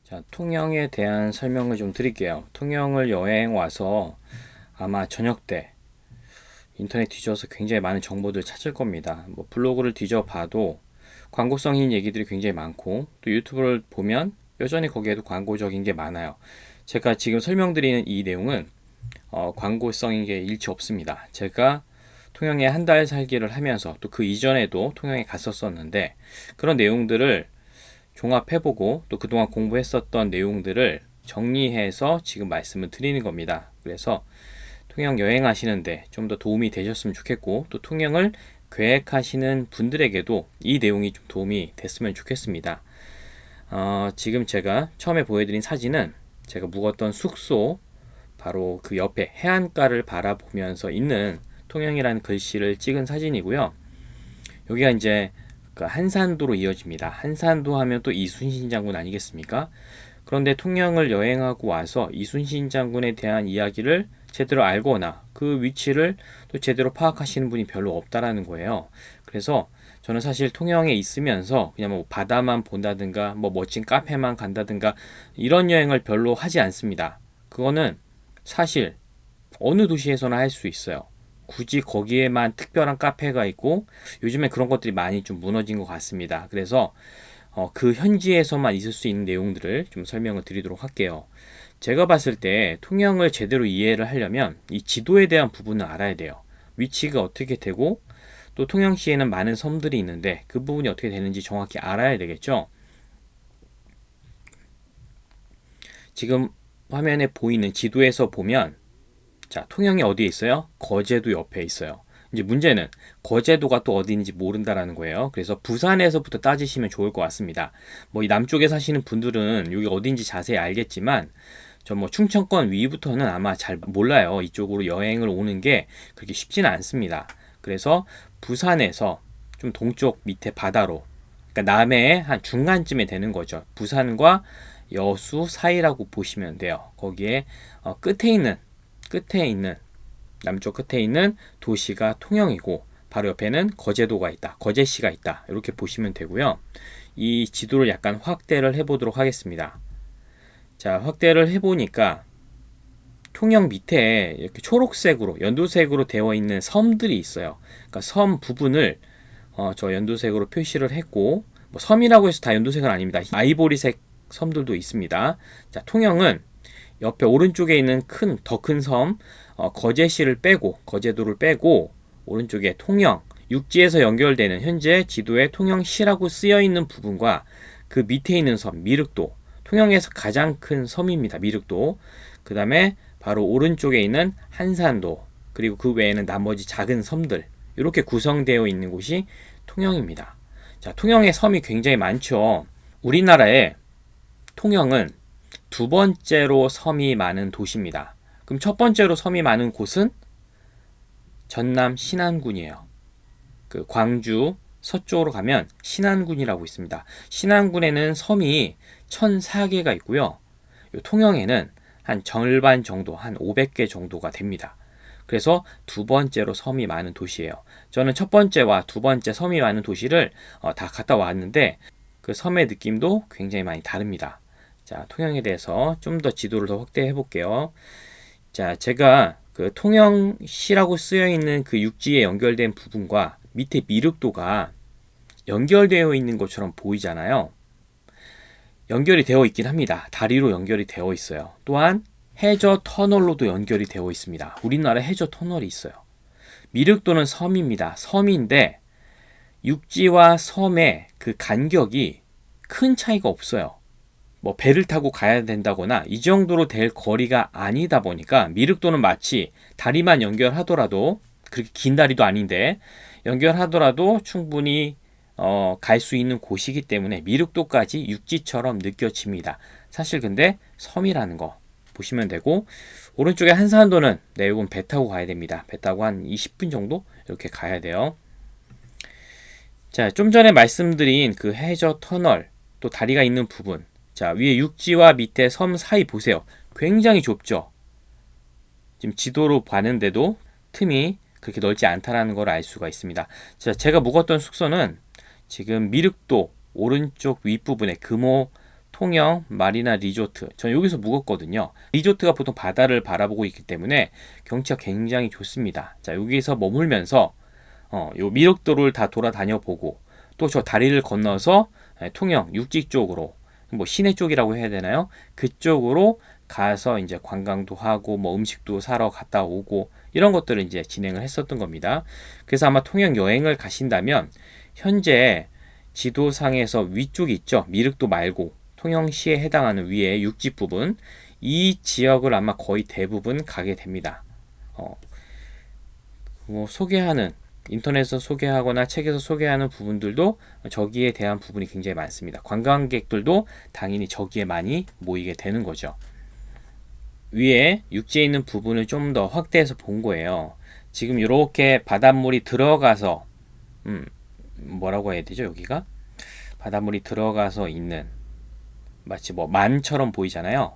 자, 통영에 대한 설명을 좀 드릴게요. 통영을 여행 와서 아마 저녁 때 인터넷 뒤져서 굉장히 많은 정보들 찾을 겁니다. 뭐 블로그를 뒤져봐도 광고성인 얘기들이 굉장히 많고, 또 유튜브를 보면 여전히 거기에도 광고적인 게 많아요. 제가 지금 설명드리는 이 내용은 광고성인 게 일치 없습니다. 제가 통영에 한 달 살기를 하면서 또 그 이전에도 통영에 갔었었는데, 그런 내용들을 종합해보고 또 그동안 공부했었던 내용들을 정리해서 지금 말씀을 드리는 겁니다. 그래서 통영 여행하시는데 좀 더 도움이 되셨으면 좋겠고, 또 통영을 계획하시는 분들에게도 이 내용이 좀 도움이 됐으면 좋겠습니다. 지금 제가 처음에 보여드린 사진은 제가 묵었던 숙소 바로 그 옆에 해안가를 바라보면서 있는 통영이라는 글씨를 찍은 사진이고요. 여기가 이제 그 한산도로 이어집니다. 한산도 하면 또 이순신 장군 아니겠습니까? 그런데 통영을 여행하고 와서 이순신 장군에 대한 이야기를 제대로 알거나 그 위치를 또 제대로 파악하시는 분이 별로 없다라는 거예요. 그래서 저는 사실 통영에 있으면서 그냥 뭐 바다만 본다든가 뭐 멋진 카페만 간다든가 이런 여행을 별로 하지 않습니다. 그거는 사실 어느 도시에서나 할 수 있어요. 굳이 거기에만 특별한 카페가 있고, 요즘에 그런 것들이 많이 좀 무너진 것 같습니다. 그래서 그 현지에서만 있을 수 있는 내용들을 좀 설명을 드리도록 할게요. 제가 봤을 때 통영을 제대로 이해를 하려면 이 지도에 대한 부분을 알아야 돼요. 위치가 어떻게 되고, 또 통영시에는 많은 섬들이 있는데 그 부분이 어떻게 되는지 정확히 알아야 되겠죠. 지금 화면에 보이는 지도에서 보면, 자, 통영이 어디에 있어요? 거제도 옆에 있어요. 이제 문제는 거제도가 또 어디인지 모른다라는 거예요. 그래서 부산에서부터 따지시면 좋을 것 같습니다. 뭐 이 남쪽에 사시는 분들은 여기 어딘지 자세히 알겠지만, 저 뭐 충청권 위부터는 아마 잘 몰라요. 이쪽으로 여행을 오는 게 그렇게 쉽지는 않습니다. 그래서 부산에서 좀 동쪽 밑에 바다로, 그러니까 남해의 한 중간쯤에 되는 거죠. 부산과 여수 사이라고 보시면 돼요. 거기에 끝에 있는 남쪽 끝에 있는 도시가 통영이고, 바로 옆에는 거제도가 있다, 거제시가 있다, 이렇게 보시면 되고요. 이 지도를 약간 확대를 해보도록 하겠습니다. 자, 확대를 해보니까 통영 밑에 이렇게 초록색으로 연두색으로 되어 있는 섬들이 있어요. 그러니까 섬 부분을 저 연두색으로 표시를 했고, 뭐 섬이라고 해서 다 연두색은 아닙니다. 아이보리색 섬들도 있습니다. 자, 통영은 옆에 오른쪽에 있는 더 큰 섬, 거제시를 빼고, 거제도를 빼고, 오른쪽에 통영, 육지에서 연결되는 현재 지도에 통영시라고 쓰여 있는 부분과 그 밑에 있는 섬, 미륵도, 통영에서 가장 큰 섬입니다. 미륵도. 그 다음에 바로 오른쪽에 있는 한산도, 그리고 그 외에는 나머지 작은 섬들, 이렇게 구성되어 있는 곳이 통영입니다. 자, 통영에 섬이 굉장히 많죠. 우리나라에 통영은 두 번째로 섬이 많은 도시입니다. 그럼 첫 번째로 섬이 많은 곳은 전남 신안군이에요. 그 광주 서쪽으로 가면 신안군이라고 있습니다. 신안군에는 섬이 1004개가 있고요. 통영에는 한 절반 정도, 한 500개 정도가 됩니다. 그래서 두 번째로 섬이 많은 도시예요. 저는 첫 번째와 두 번째 섬이 많은 도시를 다 갔다 왔는데, 그 섬의 느낌도 굉장히 많이 다릅니다. 자, 통영에 대해서 좀 더 지도를 더 확대해 볼게요. 자, 제가 그 통영시라고 쓰여 있는 그 육지에 연결된 부분과 밑에 미륵도가 연결되어 있는 것처럼 보이잖아요. 연결이 되어 있긴 합니다. 다리로 연결이 되어 있어요. 또한 해저 터널로도 연결이 되어 있습니다. 우리나라에 해저 터널이 있어요. 미륵도는 섬입니다. 섬인데 육지와 섬의 그 간격이 큰 차이가 없어요. 뭐 배를 타고 가야 된다거나 이 정도로 될 거리가 아니다 보니까, 미륵도는 마치 다리만 연결하더라도, 그렇게 긴 다리도 아닌데 연결하더라도 충분히 갈 수 있는 곳이기 때문에 미륵도까지 육지처럼 느껴집니다. 사실 근데 섬이라는 거 보시면 되고, 오른쪽에 한산도는 이건 배 타고 가야 됩니다. 배 타고 한 20분 정도 이렇게 가야 돼요. 자, 좀 전에 말씀드린 그 해저 터널, 또 다리가 있는 부분, 자, 위에 육지와 밑에 섬 사이 보세요. 굉장히 좁죠? 지금 지도로 봤는데도 틈이 그렇게 넓지 않다라는 걸 알 수가 있습니다. 자, 제가 묵었던 숙소는 지금 미륵도 오른쪽 윗부분에 금호 통영, 마리나 리조트. 전 여기서 묵었거든요. 리조트가 보통 바다를 바라보고 있기 때문에 경치가 굉장히 좋습니다. 자, 여기서 머물면서 요 미륵도를 다 돌아다녀 보고 또 저 다리를 건너서 통영 육지 쪽으로 뭐 시내 쪽이라고 해야 되나요? 그쪽으로 가서 이제 관광도 하고 뭐 음식도 사러 갔다 오고 이런 것들을 이제 진행을 했었던 겁니다. 그래서 아마 통영 여행을 가신다면 현재 지도상에서 위쪽 있죠. 미륵도 말고 통영시에 해당하는 위에 육지 부분 이 지역을 아마 거의 대부분 가게 됩니다. 뭐 소개하는 인터넷에서 소개하거나 책에서 소개하는 부분들도 저기에 대한 부분이 굉장히 많습니다. 관광객들도 당연히 저기에 많이 모이게 되는 거죠. 위에 육지에 있는 부분을 좀 더 확대해서 본 거예요. 지금 이렇게 바닷물이 들어가서 뭐라고 해야 되죠? 여기가 바닷물이 들어가서 있는 마치 뭐 만처럼 보이잖아요.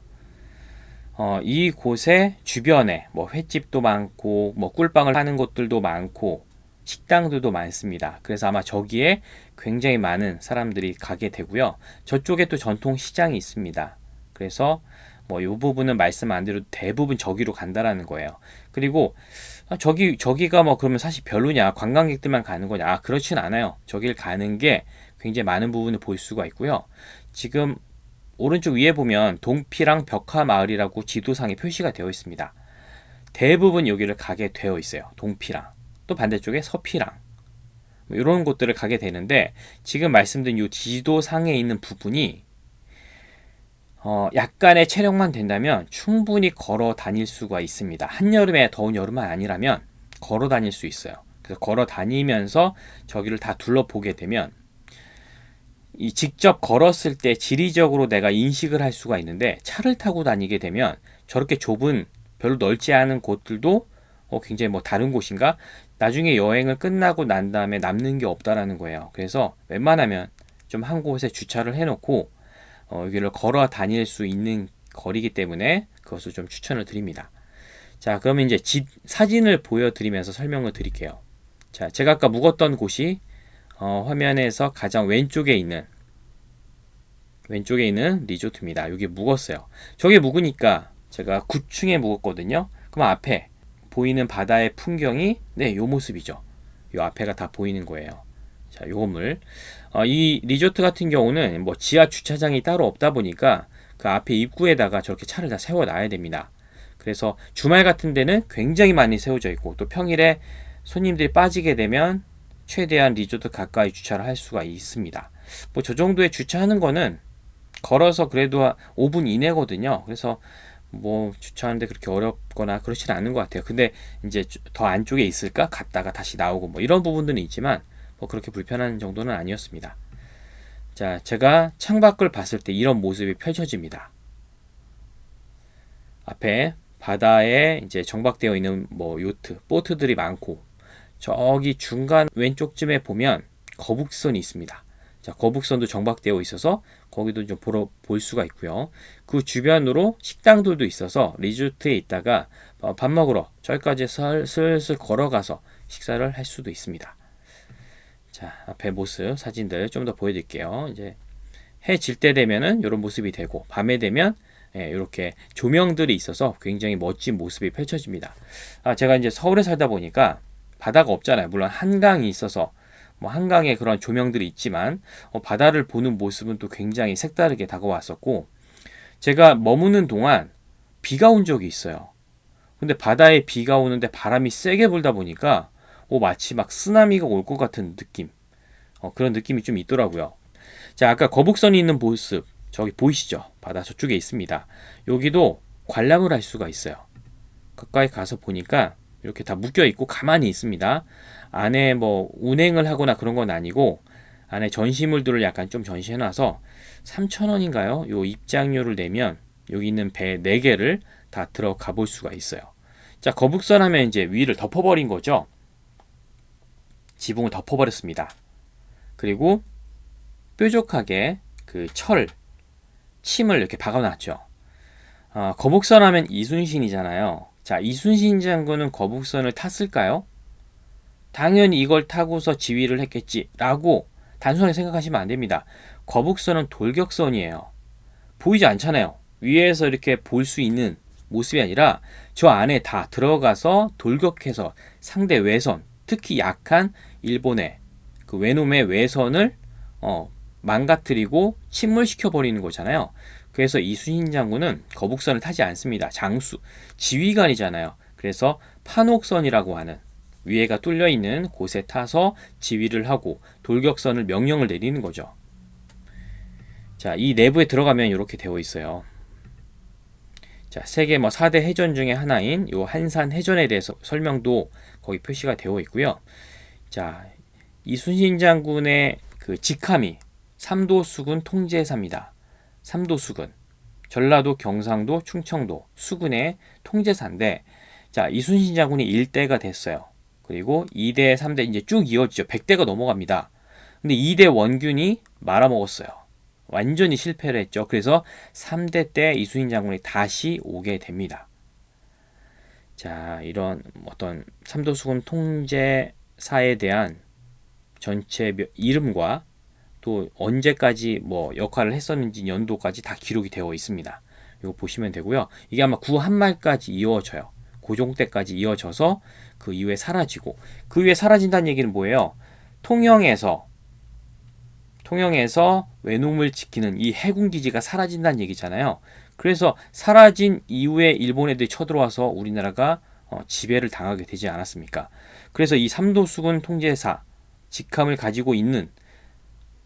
이 곳의 주변에 뭐 횟집도 많고 뭐 꿀빵을 하는 곳들도 많고 식당들도 많습니다. 그래서 아마 저기에 굉장히 많은 사람들이 가게 되고요. 저쪽에 또 전통 시장이 있습니다. 그래서 뭐 이 부분은 말씀 안 드려도 대부분 저기로 간다라는 거예요. 그리고 저기가 뭐 그러면 사실 별로냐, 관광객들만 가는 거냐? 그렇진 않아요. 저길 가는 게 굉장히 많은 부분을 볼 수가 있고요. 지금 오른쪽 위에 보면 동피랑 벽화마을이라고 지도상에 표시가 되어 있습니다. 대부분 여기를 가게 되어 있어요. 동피랑 또 반대쪽에 서피랑 뭐 이런 곳들을 가게 되는데 지금 말씀드린 이 지도상에 있는 부분이 약간의 체력만 된다면 충분히 걸어 다닐 수가 있습니다. 한여름에 더운 여름만 아니라면 걸어 다닐 수 있어요. 그래서 걸어 다니면서 저기를 다 둘러보게 되면 이 직접 걸었을 때 지리적으로 내가 인식을 할 수가 있는데 차를 타고 다니게 되면 저렇게 좁은 별로 넓지 않은 곳들도 굉장히 뭐 다른 곳인가? 나중에 여행을 끝나고 난 다음에 남는 게 없다라는 거예요. 그래서 웬만하면 좀 한 곳에 주차를 해놓고 여기를 걸어 다닐 수 있는 거리이기 때문에 그것을 좀 추천을 드립니다. 자, 그러면 이제 사진을 보여드리면서 설명을 드릴게요. 자, 제가 아까 묵었던 곳이 화면에서 가장 왼쪽에 있는 리조트입니다. 여기 묵었어요. 저기 묵으니까 제가 9층에 묵었거든요. 그럼 앞에 보이는 바다의 풍경이 요 모습이죠. 요 앞에가 다 보이는 거예요. 자, 요 건물. 이 리조트 같은 경우는 뭐 지하 주차장이 따로 없다 보니까 그 앞에 입구에다가 저렇게 차를 다 세워 놔야 됩니다. 그래서 주말 같은 데는 굉장히 많이 세워져 있고 또 평일에 손님들이 빠지게 되면 최대한 리조트 가까이 주차를 할 수가 있습니다. 뭐 저 정도에 주차하는 거는 걸어서 그래도 5분 이내거든요. 그래서 뭐 주차하는데 그렇게 어렵거나 그렇진 않은 것 같아요. 근데 이제 더 안쪽에 있을까? 갔다가 다시 나오고 뭐 이런 부분들은 있지만 뭐 그렇게 불편한 정도는 아니었습니다. 자, 제가 창밖을 봤을 때 이런 모습이 펼쳐집니다. 앞에 바다에 이제 정박되어 있는 뭐 요트, 보트들이 많고 저기 중간 왼쪽쯤에 보면 거북선이 있습니다. 자, 거북선도 정박되어 있어서 거기도 좀 볼 수가 있고요. 그 주변으로 식당들도 있어서 리조트에 있다가 밥 먹으러 저기까지 슬슬 걸어가서 식사를 할 수도 있습니다. 자, 앞에 모습 사진들 좀 더 보여드릴게요. 이제 해 질 때 되면은 이런 모습이 되고 밤에 되면 이렇게 조명들이 있어서 굉장히 멋진 모습이 펼쳐집니다. 제가 이제 서울에 살다 보니까 바다가 없잖아요. 물론 한강이 있어서 뭐 한강에 그런 조명들이 있지만 바다를 보는 모습은 또 굉장히 색다르게 다가왔었고 제가 머무는 동안 비가 온 적이 있어요. 근데 바다에 비가 오는데 바람이 세게 불다 보니까 마치 막 쓰나미가 올 것 같은 느낌 그런 느낌이 좀 있더라고요. 자, 아까 거북선이 있는 모습 저기 보이시죠? 바다 저쪽에 있습니다. 여기도 관람을 할 수가 있어요. 가까이 가서 보니까 이렇게 다 묶여 있고 가만히 있습니다. 안에 뭐 운행을 하거나 그런 건 아니고 안에 전시물들을 약간 좀 전시해놔서 3,000원인가요? 요 입장료를 내면 여기 있는 배 4개를 다 들어가 볼 수가 있어요. 자, 거북선 하면 이제 위를 덮어버린 거죠. 지붕을 덮어버렸습니다. 그리고 뾰족하게 그 침을 이렇게 박아놨죠. 거북선 하면 이순신이잖아요. 자, 이순신 장군은 거북선을 탔을까요? 당연히 이걸 타고서 지휘를 했겠지라고 단순하게 생각하시면 안 됩니다. 거북선은 돌격선이에요. 보이지 않잖아요. 위에서 이렇게 볼 수 있는 모습이 아니라 저 안에 다 들어가서 돌격해서 상대 외선, 특히 약한 일본의 그 외놈의 외선을 망가뜨리고 침몰시켜 버리는 거잖아요. 그래서 이순신 장군은 거북선을 타지 않습니다. 장수, 지휘관이잖아요. 그래서 판옥선이라고 하는 위에가 뚫려 있는 곳에 타서 지휘를 하고 돌격선을 명령을 내리는 거죠. 자, 이 내부에 들어가면 이렇게 되어 있어요. 자, 세계 4대 해전 중에 하나인 요 한산 해전에 대해서 설명도 거기 표시가 되어 있고요. 자, 이순신 장군의 그 직함이 삼도수군 통제사입니다. 삼도수군, 전라도, 경상도, 충청도 수군의 통제사인데, 자, 이순신 장군이 1대가 됐어요. 그리고 2대, 3대 이제 쭉 이어지죠. 100대가 넘어갑니다. 근데 2대 원균이 말아먹었어요. 완전히 실패를 했죠. 그래서 3대 때 이순신 장군이 다시 오게 됩니다. 자, 이런 어떤 삼도수군 통제사에 대한 전체 이름과 또 언제까지 역할을 했었는지 연도까지 다 기록이 되어 있습니다. 이거 보시면 되고요. 이게 아마 구한말까지 이어져요. 고종 때까지 이어져서 그 이후에 사라지고, 그 이후에 사라진다는 얘기는 뭐예요? 통영에서 외놈을 지키는 이 해군 기지가 사라진다는 얘기잖아요. 그래서 사라진 이후에 일본 애들이 쳐들어와서 우리나라가 지배를 당하게 되지 않았습니까? 그래서 이 삼도수군 통제사 직함을 가지고 있는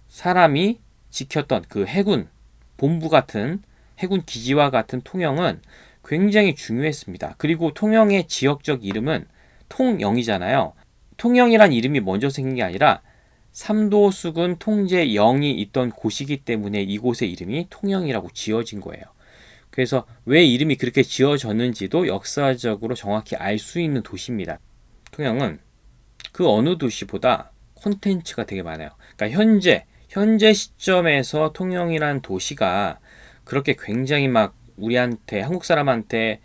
사람이 지켰던 그 해군 본부 같은 해군 기지와 같은 통영은 굉장히 중요했습니다. 그리고 통영의 지역적 이름은 통영이잖아요. 통영이란 이름이 먼저 생긴 게 아니라 삼도수군 통제영이 있던 곳이기 때문에 이곳의 이름이 통영이라고 지어진 거예요. 그래서 왜 이름이 그렇게 지어졌는지도 역사적으로 정확히 알 수 있는 도시입니다. 통영은 그 어느 도시보다 콘텐츠가 되게 많아요. 그러니까 현재 시점에서 통영이란 도시가 그렇게 굉장히 막 우리한테, 한국 사람한테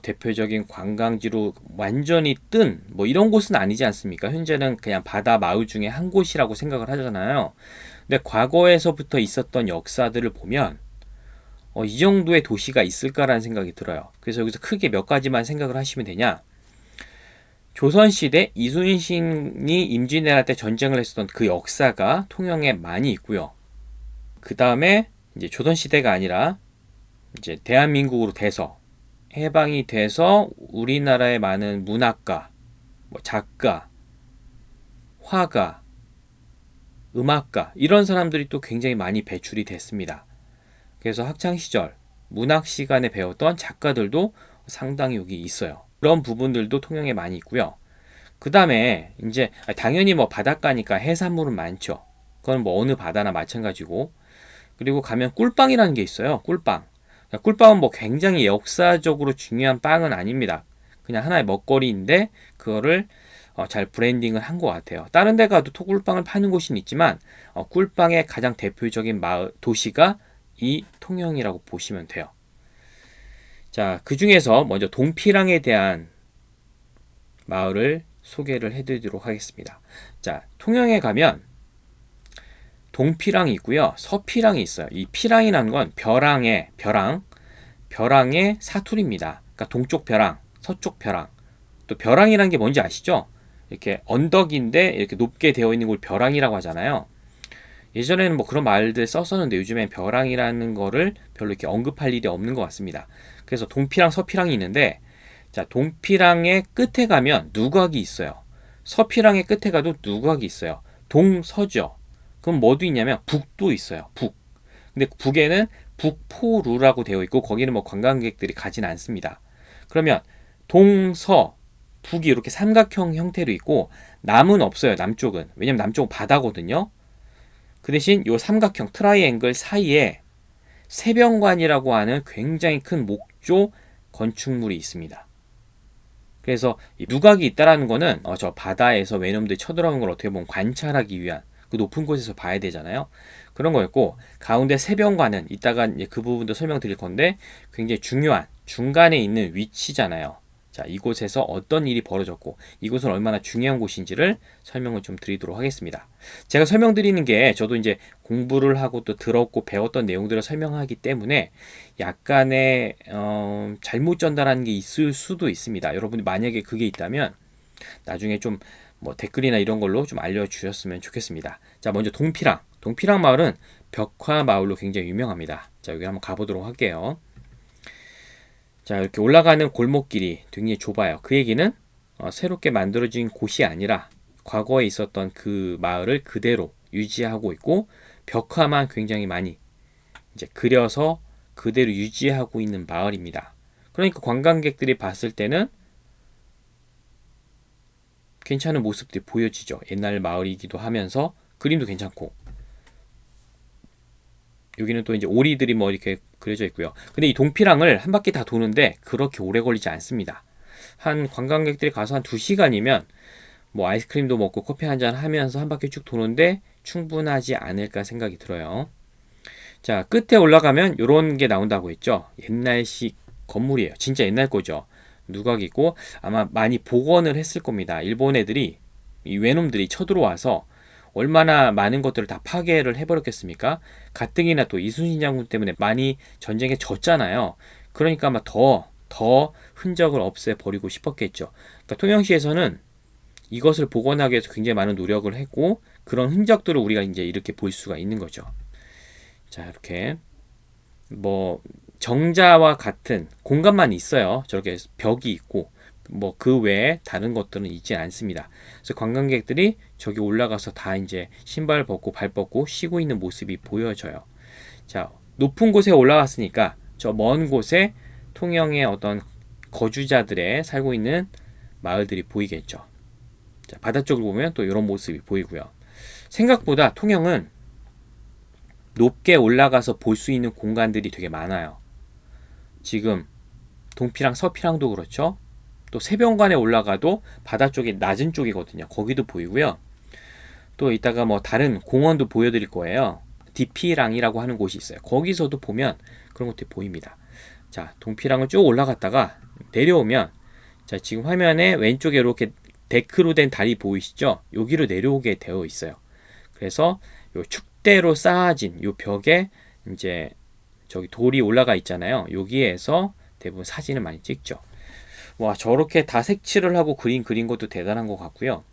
대표적인 관광지로 완전히 뜬 이런 곳은 아니지 않습니까? 현재는 그냥 바다 마을 중에 한 곳이라고 생각을 하잖아요. 근데 과거에서부터 있었던 역사들을 보면 이 정도의 도시가 있을까라는 생각이 들어요. 그래서 여기서 크게 몇 가지만 생각을 하시면 되냐. 조선시대 이순신이 임진왜란 때 전쟁을 했었던 그 역사가 통영에 많이 있고요. 그 다음에 이제 조선시대가 아니라 이제 대한민국으로 돼서 해방이 돼서 우리나라의 많은 문학가, 작가, 화가, 음악가 이런 사람들이 또 굉장히 많이 배출이 됐습니다. 그래서 학창시절 문학 시간에 배웠던 작가들도 상당히 여기 있어요. 그런 부분들도 통영에 많이 있고요. 그 다음에 이제 당연히 바닷가니까 해산물은 많죠. 그건 어느 바다나 마찬가지고. 그리고 가면 꿀빵이라는 게 있어요. 꿀빵. 꿀빵은 굉장히 역사적으로 중요한 빵은 아닙니다. 그냥 하나의 먹거리인데 그거를 잘 브랜딩을 한 것 같아요. 다른 데 가도 꿀빵을 파는 곳은 있지만 꿀빵의 가장 대표적인 도시가 이 통영이라고 보시면 돼요. 자, 그 중에서 먼저 동피랑에 대한 마을을 소개를 해드리도록 하겠습니다. 자, 통영에 가면 동피랑이 있고요, 서피랑이 있어요. 이 피랑이라는 건 벼랑의 사투리입니다. 그러니까 동쪽 벼랑, 서쪽 벼랑. 또 벼랑이라는 게 뭔지 아시죠? 이렇게 언덕인데 이렇게 높게 되어 있는 걸 벼랑이라고 하잖아요. 예전에는 그런 말들 썼었는데 요즘엔 벼랑이라는 거를 별로 이렇게 언급할 일이 없는 것 같습니다. 그래서 동피랑 서피랑이 있는데, 자, 동피랑의 끝에 가면 누각이 있어요. 서피랑의 끝에 가도 누각이 있어요. 동서죠. 그럼 뭐도 있냐면 북도 있어요. 북. 근데 북에는 북포루라고 되어 있고 거기는 관광객들이 가진 않습니다. 그러면 동서 북이 이렇게 삼각형 형태로 있고 남은 없어요. 남쪽은. 왜냐면 남쪽은 바다거든요. 그 대신 이 삼각형 트라이앵글 사이에 세병관이라고 하는 굉장히 큰 목조 건축물이 있습니다. 그래서 이 누각이 있다라는 거는 저 바다에서 외놈들이 쳐들어오는 걸 어떻게 보면 관찰하기 위한 그 높은 곳에서 봐야 되잖아요. 그런 거였고, 가운데 세병관은 이따가 이제 그 부분도 설명드릴 건데 굉장히 중요한 중간에 있는 위치잖아요. 자, 이곳에서 어떤 일이 벌어졌고 이곳은 얼마나 중요한 곳인지를 설명을 좀 드리도록 하겠습니다. 제가 설명드리는 게 저도 이제 공부를 하고 또 들었고 배웠던 내용들을 설명하기 때문에 약간의 잘못 전달하는 게 있을 수도 있습니다. 여러분이 만약에 그게 있다면 나중에 좀 뭐 댓글이나 이런 걸로 좀 알려주셨으면 좋겠습니다. 자, 먼저 동피랑. 동피랑 마을은 벽화 마을로 굉장히 유명합니다. 자, 여기 한번 가보도록 할게요. 자, 이렇게 올라가는 골목길이 굉장히 좁아요. 그 얘기는 새롭게 만들어진 곳이 아니라 과거에 있었던 그 마을을 그대로 유지하고 있고 벽화만 굉장히 많이 이제 그려서 그대로 유지하고 있는 마을입니다. 그러니까 관광객들이 봤을 때는 괜찮은 모습들이 보여지죠. 옛날 마을이기도 하면서 그림도 괜찮고 여기는 또 이제 오리들이 뭐 이렇게 그려져 있고요. 근데 이 동피랑을 한 바퀴 다 도는데 그렇게 오래 걸리지 않습니다. 한 관광객들이 가서 한 2시간이면 뭐 아이스크림도 먹고 커피 한잔 하면서 한 바퀴 쭉 도는데 충분하지 않을까 생각이 들어요. 자, 끝에 올라가면 이런 게 나온다고 했죠. 옛날식 건물이에요. 진짜 옛날 거죠. 누각이고 아마 많이 복원을 했을 겁니다. 일본 애들이 이 외놈들이 쳐들어와서 얼마나 많은 것들을 다 파괴를 해버렸겠습니까? 가뜩이나 또 이순신 장군 때문에 많이 전쟁에 졌잖아요. 그러니까 아마 더 흔적을 없애버리고 싶었겠죠. 그러니까 통영시에서는 이것을 복원하기 위해서 굉장히 많은 노력을 했고 그런 흔적들을 우리가 이제 이렇게 볼 수가 있는 거죠. 자, 이렇게 뭐 정자와 같은 공간만 있어요. 저렇게 벽이 있고 뭐 그 외에 다른 것들은 있지 않습니다. 그래서 관광객들이 저기 올라가서 다 이제 신발 벗고 발 벗고 쉬고 있는 모습이 보여져요. 자, 높은 곳에 올라갔으니까 저 먼 곳에 통영의 어떤 거주자들의 살고 있는 마을들이 보이겠죠. 자, 바다 쪽을 보면 또 이런 모습이 보이고요. 생각보다 통영은 높게 올라가서 볼 수 있는 공간들이 되게 많아요. 지금 동피랑 서피랑도 그렇죠. 또 세변관에 올라가도 바다 쪽이 낮은 쪽이거든요. 거기도 보이고요. 또 이따가 뭐 다른 공원도 보여드릴 거예요. 디피랑이라고 하는 곳이 있어요. 거기서도 보면 그런 것들이 보입니다. 자, 동피랑을 쭉 올라갔다가 내려오면 자, 지금 화면에 왼쪽에 이렇게 데크로 된 다리 보이시죠? 여기로 내려오게 되어 있어요. 그래서 요 축대로 쌓아진 요 벽에 이제 저기 돌이 올라가 있잖아요. 여기에서 대부분 사진을 많이 찍죠. 와, 저렇게 다 색칠을 하고 그린 것도 대단한 것 같고요.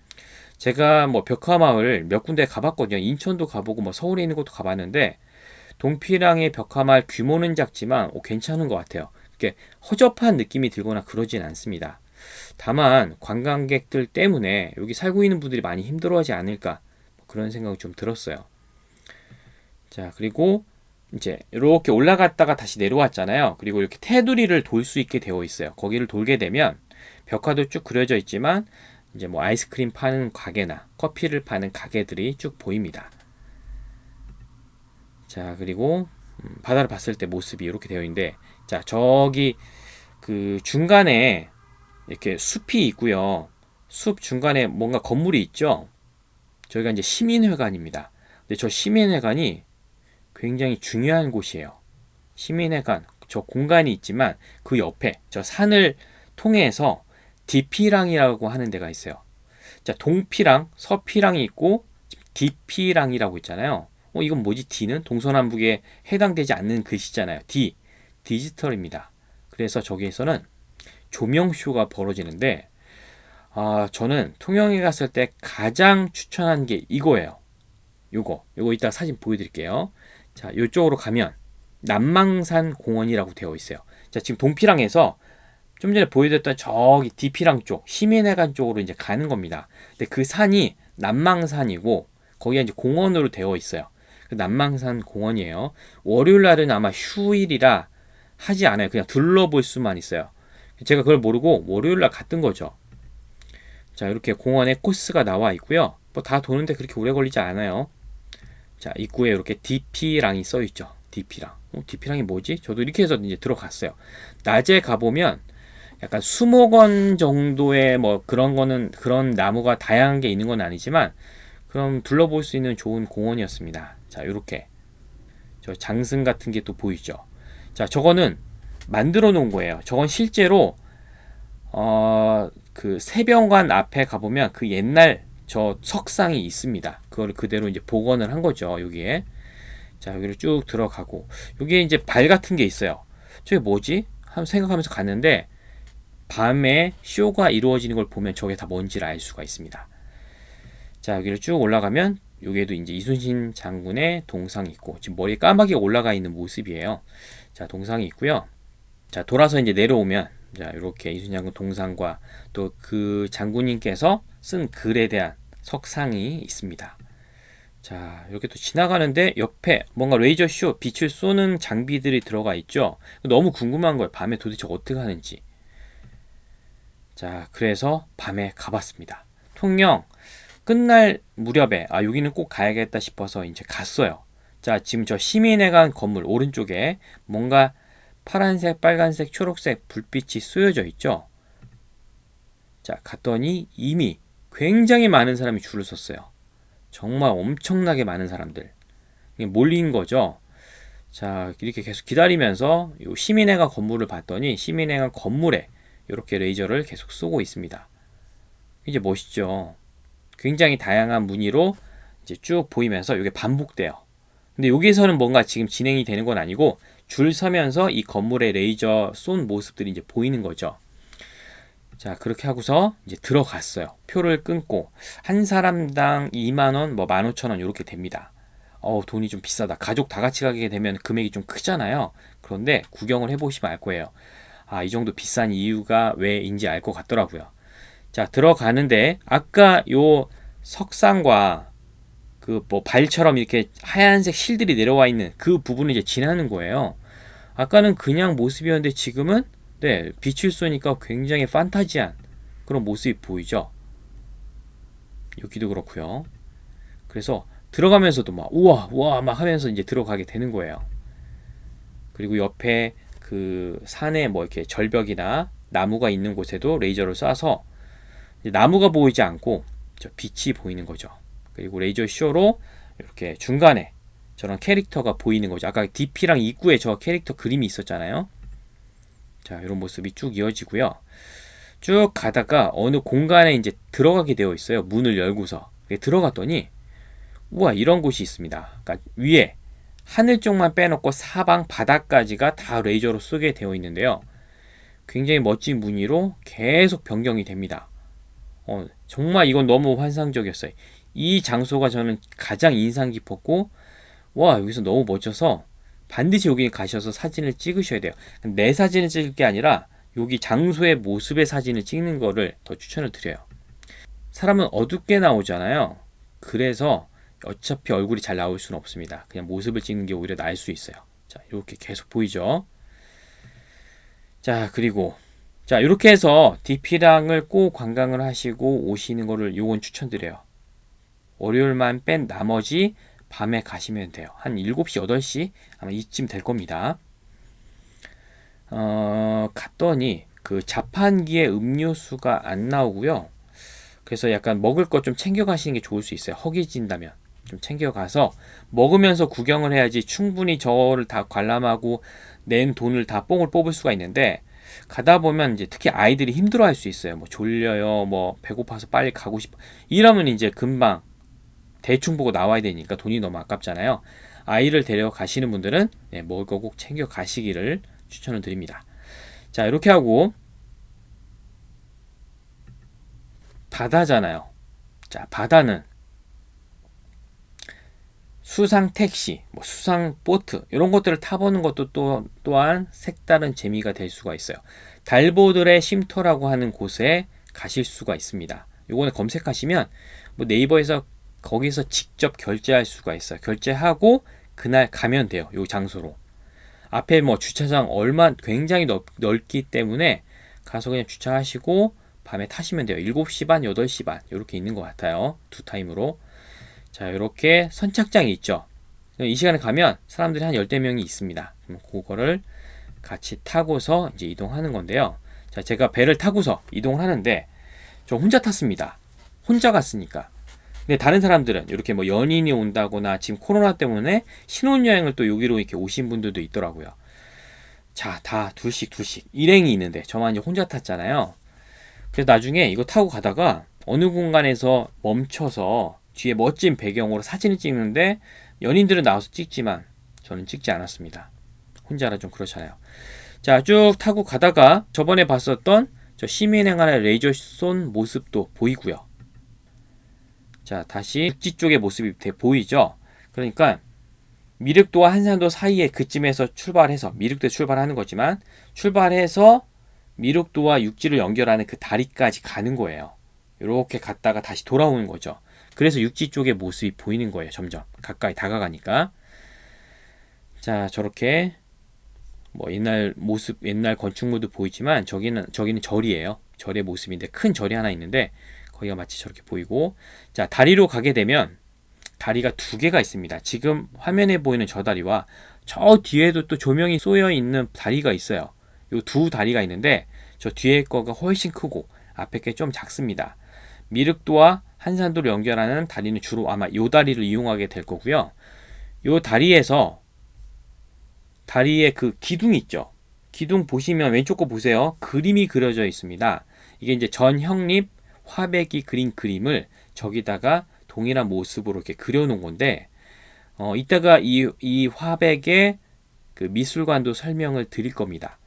제가 뭐 벽화마을 몇 군데 가봤거든요. 인천도 가보고 뭐 서울에 있는 것도 가봤는데 동피랑의 벽화마을 규모는 작지만 괜찮은 것 같아요. 이렇게 허접한 느낌이 들거나 그러진 않습니다. 다만 관광객들 때문에 여기 살고 있는 분들이 많이 힘들어하지 않을까 그런 생각이 좀 들었어요. 자, 그리고 이제 이렇게 올라갔다가 다시 내려왔잖아요. 그리고 이렇게 테두리를 돌 수 있게 되어 있어요. 거기를 돌게 되면 벽화도 쭉 그려져 있지만 이제 뭐 아이스크림 파는 가게나 커피를 파는 가게들이 쭉 보입니다. 자, 그리고 바다를 봤을 때 모습이 이렇게 되어 있는데 자, 저기 그 중간에 이렇게 숲이 있고요. 숲 중간에 뭔가 건물이 있죠. 저희가 이제 시민회관입니다. 근데 저 시민회관이 굉장히 중요한 곳이에요. 시민회관, 저 공간이 있지만 그 옆에 저 산을 통해서 디피랑이라고 하는 데가 있어요. 자, 동피랑, 서피랑이 있고 디피랑이라고 있잖아요. 이건 뭐지? D는 동서남북에 해당되지 않는 글씨잖아요. 디지털입니다. 그래서 저기에서는 조명쇼가 벌어지는데 저는 통영에 갔을 때 가장 추천한 게 이거예요. 요거 이따 사진 보여드릴게요. 자, 이쪽으로 가면 남망산 공원이라고 되어 있어요. 자, 지금 동피랑에서 좀 전에 보여드렸던 저기 디피랑 쪽, 시민회관 쪽으로 이제 가는 겁니다. 근데 그 산이 남망산이고 거기가 이제 공원으로 되어 있어요. 그 남망산 공원이에요. 월요일 날은 아마 휴일이라 하지 않아요. 그냥 둘러볼 수만 있어요. 제가 그걸 모르고 월요일 날 갔던 거죠. 자, 이렇게 공원에 코스가 나와 있고요. 뭐 다 도는데 그렇게 오래 걸리지 않아요. 자, 입구에 이렇게 디피랑이 써 있죠. 디피랑. 디피랑이 뭐지? 저도 이렇게 해서 이제 들어갔어요. 낮에 가보면 약간 수목원 정도의 뭐 그런 거는 그런 나무가 다양한 게 있는 건 아니지만 그럼 둘러볼 수 있는 좋은 공원이었습니다. 자, 이렇게 저 장승 같은 게 또 보이죠. 자, 저거는 만들어 놓은 거예요. 저건 실제로 그 세병관 앞에 가보면 그 옛날 저 석상이 있습니다. 그걸 그대로 이제 복원을 한 거죠. 여기에. 자, 여기를 쭉 들어가고, 여기에 이제 발 같은 게 있어요. 저게 뭐지? 한번 생각하면서 갔는데, 밤에 쇼가 이루어지는 걸 보면 저게 다 뭔지를 알 수가 있습니다. 자, 여기를 쭉 올라가면, 여기에도 이제 이순신 장군의 동상이 있고, 지금 머리에 까마귀가 올라가 있는 모습이에요. 자, 동상이 있고요. 자, 돌아서 이제 내려오면, 자, 이렇게 이순신 장군 동상과 또 그 장군님께서 쓴 글에 대한 석상이 있습니다. 자, 이렇게 또 지나가는데 옆에 뭔가 레이저쇼, 빛을 쏘는 장비들이 들어가 있죠. 너무 궁금한 거예요. 밤에 도대체 어떻게 하는지. 자, 그래서 밤에 가봤습니다. 통영 끝날 무렵에 여기는 꼭 가야겠다 싶어서 이제 갔어요. 자, 지금 저 시민회관 건물 오른쪽에 뭔가 파란색, 빨간색, 초록색 불빛이 쏘여져 있죠. 자, 갔더니 이미 굉장히 많은 사람이 줄을 섰어요. 정말 엄청나게 많은 사람들 몰린 거죠. 자, 이렇게 계속 기다리면서 요 시민회관 건물을 봤더니 시민회관 건물에 이렇게 레이저를 계속 쏘고 있습니다. 이제 멋있죠. 굉장히 다양한 무늬로 이제 쭉 보이면서 이게 반복돼요. 근데 여기서는 뭔가 지금 진행이 되는 건 아니고 줄 서면서 이 건물에 레이저 쏜 모습들이 이제 보이는 거죠. 자, 그렇게 하고서 이제 들어갔어요. 표를 끊고 한 사람당 2만 원, 뭐 15,000원 이렇게 됩니다. 돈이 좀 비싸다. 가족 다 같이 가게 되면 금액이 좀 크잖아요. 그런데 구경을 해보시면 알 거예요. 이 정도 비싼 이유가 왜인지 알 것 같더라고요. 자, 들어가는데 아까 요 석상과 그 뭐 발처럼 이렇게 하얀색 실들이 내려와 있는 그 부분을 이제 지나는 거예요. 아까는 그냥 모습이었는데 지금은 네, 빛을 쏘니까 굉장히 판타지한 그런 모습이 보이죠. 여기도 그렇고요. 그래서 들어가면서도 막 우와 우와 막 하면서 이제 들어가게 되는 거예요. 그리고 옆에 그 산에 뭐 이렇게 절벽이나 나무가 있는 곳에도 레이저를 쏴서 나무가 보이지 않고 저 빛이 보이는 거죠. 그리고 레이저 쇼로 이렇게 중간에 저런 캐릭터가 보이는 거죠. 아까 DP랑 입구에 저 캐릭터 그림이 있었잖아요. 자, 이런 모습이 쭉 이어지고요. 쭉 가다가 어느 공간에 이제 들어가게 되어 있어요. 문을 열고서 들어갔더니 우와, 이런 곳이 있습니다. 그러니까 위에 하늘 쪽만 빼놓고 사방 바닥까지가 다 레이저로 쏘게 되어 있는데요. 굉장히 멋진 무늬로 계속 변경이 됩니다. 정말 이건 너무 환상적이었어요. 이 장소가 저는 가장 인상 깊었고, 와, 여기서 너무 멋져서 반드시 여기 가셔서 사진을 찍으셔야 돼요. 내 사진을 찍을 게 아니라 여기 장소의 모습의 사진을 찍는 거를 더 추천을 드려요. 사람은 어둡게 나오잖아요. 그래서 어차피 얼굴이 잘 나올 수는 없습니다. 그냥 모습을 찍는 게 오히려 나을 수 있어요. 자, 이렇게 계속 보이죠. 자, 그리고 자, 이렇게 해서 DP랑을 꼭 관광을 하시고 오시는 거를 요건 추천드려요. 월요일만 뺀 나머지 밤에 가시면 돼요. 한 7시, 8시 아마 이쯤 될 겁니다. 갔더니 그 자판기에 음료수가 안 나오고요. 그래서 약간 먹을 것 좀 챙겨 가시는 게 좋을 수 있어요. 허기진다면 좀 챙겨 가서 먹으면서 구경을 해야지 충분히 저를 다 관람하고 낸 돈을 다 뽕을 뽑을 수가 있는데, 가다 보면 이제 특히 아이들이 힘들어할 수 있어요. 뭐 졸려요, 뭐 배고파서 빨리 가고 싶어. 이러면 이제 금방 대충 보고 나와야 되니까 돈이 너무 아깝잖아요. 아이를 데려가시는 분들은 먹을 거 꼭 챙겨 가시기를 추천을 드립니다. 자, 이렇게 하고 바다잖아요. 자, 바다는 수상 택시, 뭐 수상 보트 이런 것들을 타보는 것도 또한 색다른 재미가 될 수가 있어요. 달보들의 쉼터라고 하는 곳에 가실 수가 있습니다. 요거는 검색하시면 뭐 네이버에서 거기서 직접 결제할 수가 있어요. 결제하고 그날 가면 돼요. 요 장소로. 앞에 뭐 주차장 굉장히 넓기 때문에 가서 그냥 주차하시고 밤에 타시면 돼요. 7시 반, 8시 반 이렇게 있는 것 같아요. 두 타임으로. 자, 이렇게 선착장이 있죠. 이 시간에 가면 사람들이 한 10대명이 있습니다. 그거를 같이 타고서 이제 이동하는 건데요. 자, 제가 배를 타고서 이동을 하는데 저 혼자 탔습니다. 혼자 갔으니까. 근데 다른 사람들은 이렇게 뭐 연인이 온다거나 지금 코로나 때문에 신혼여행을 또 여기로 이렇게 오신 분들도 있더라고요. 자, 다 둘씩 일행이 있는데 저만 이제 혼자 탔잖아요. 그래서 나중에 이거 타고 가다가 어느 공간에서 멈춰서 뒤에 멋진 배경으로 사진을 찍는데 연인들은 나와서 찍지만 저는 찍지 않았습니다. 혼자라 좀 그렇잖아요. 자, 쭉 타고 가다가 저번에 봤었던 저 시민행하의 레이저 쏜 모습도 보이고요. 자, 다시 육지 쪽의 모습이 보이죠. 그러니까 미륵도와 한산도 사이에 그쯤에서 출발해서 미륵도에 출발하는 거지만 출발해서 미륵도와 육지를 연결하는 그 다리까지 가는 거예요. 이렇게 갔다가 다시 돌아오는 거죠. 그래서 육지 쪽의 모습이 보이는 거예요. 점점 가까이 다가가니까. 자, 저렇게 뭐 옛날 모습, 옛날 건축물도 보이지만 저기는 절이에요. 절의 모습인데 큰 절이 하나 있는데 거기가 마치 저렇게 보이고, 자, 다리로 가게 되면 다리가 두 개가 있습니다. 지금 화면에 보이는 저 다리와 저 뒤에도 또 조명이 쏘여 있는 다리가 있어요. 이 두 다리가 있는데 저 뒤에 거가 훨씬 크고 앞에 게 좀 작습니다. 미륵도와 한산도를 연결하는 다리는 주로 아마 이 다리를 이용하게 될 거고요. 이 다리에서 다리에 그 기둥이 있죠. 기둥 보시면 왼쪽 거 보세요. 그림이 그려져 있습니다. 이게 이제 전형립 화백이 그린 그림을 저기다가 동일한 모습으로 이렇게 그려놓은 건데, 이따가 이 화백의 그 미술관도 설명을 드릴 겁니다.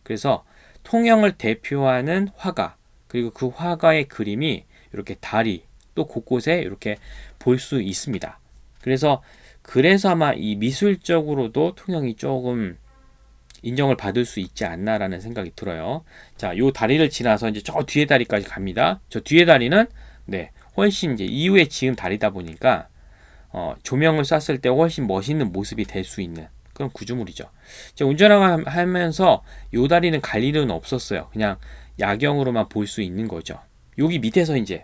그래서 통영을 대표하는 화가, 그리고 그 화가의 그림이 이렇게 다리 또 곳곳에 이렇게 볼 수 있습니다. 그래서 아마 이 미술적으로도 통영이 조금 인정을 받을 수 있지 않나라는 생각이 들어요. 자, 요 다리를 지나서 이제 저 뒤에 다리까지 갑니다. 저 뒤에 다리는 훨씬 이제 이후에 지은 다리다 보니까 조명을 쐈을 때 훨씬 멋있는 모습이 될 수 있는 그런 구조물이죠. 제가 운전하면서 요 다리는 갈 일은 없었어요. 그냥 야경으로만 볼 수 있는 거죠. 여기 밑에서 이제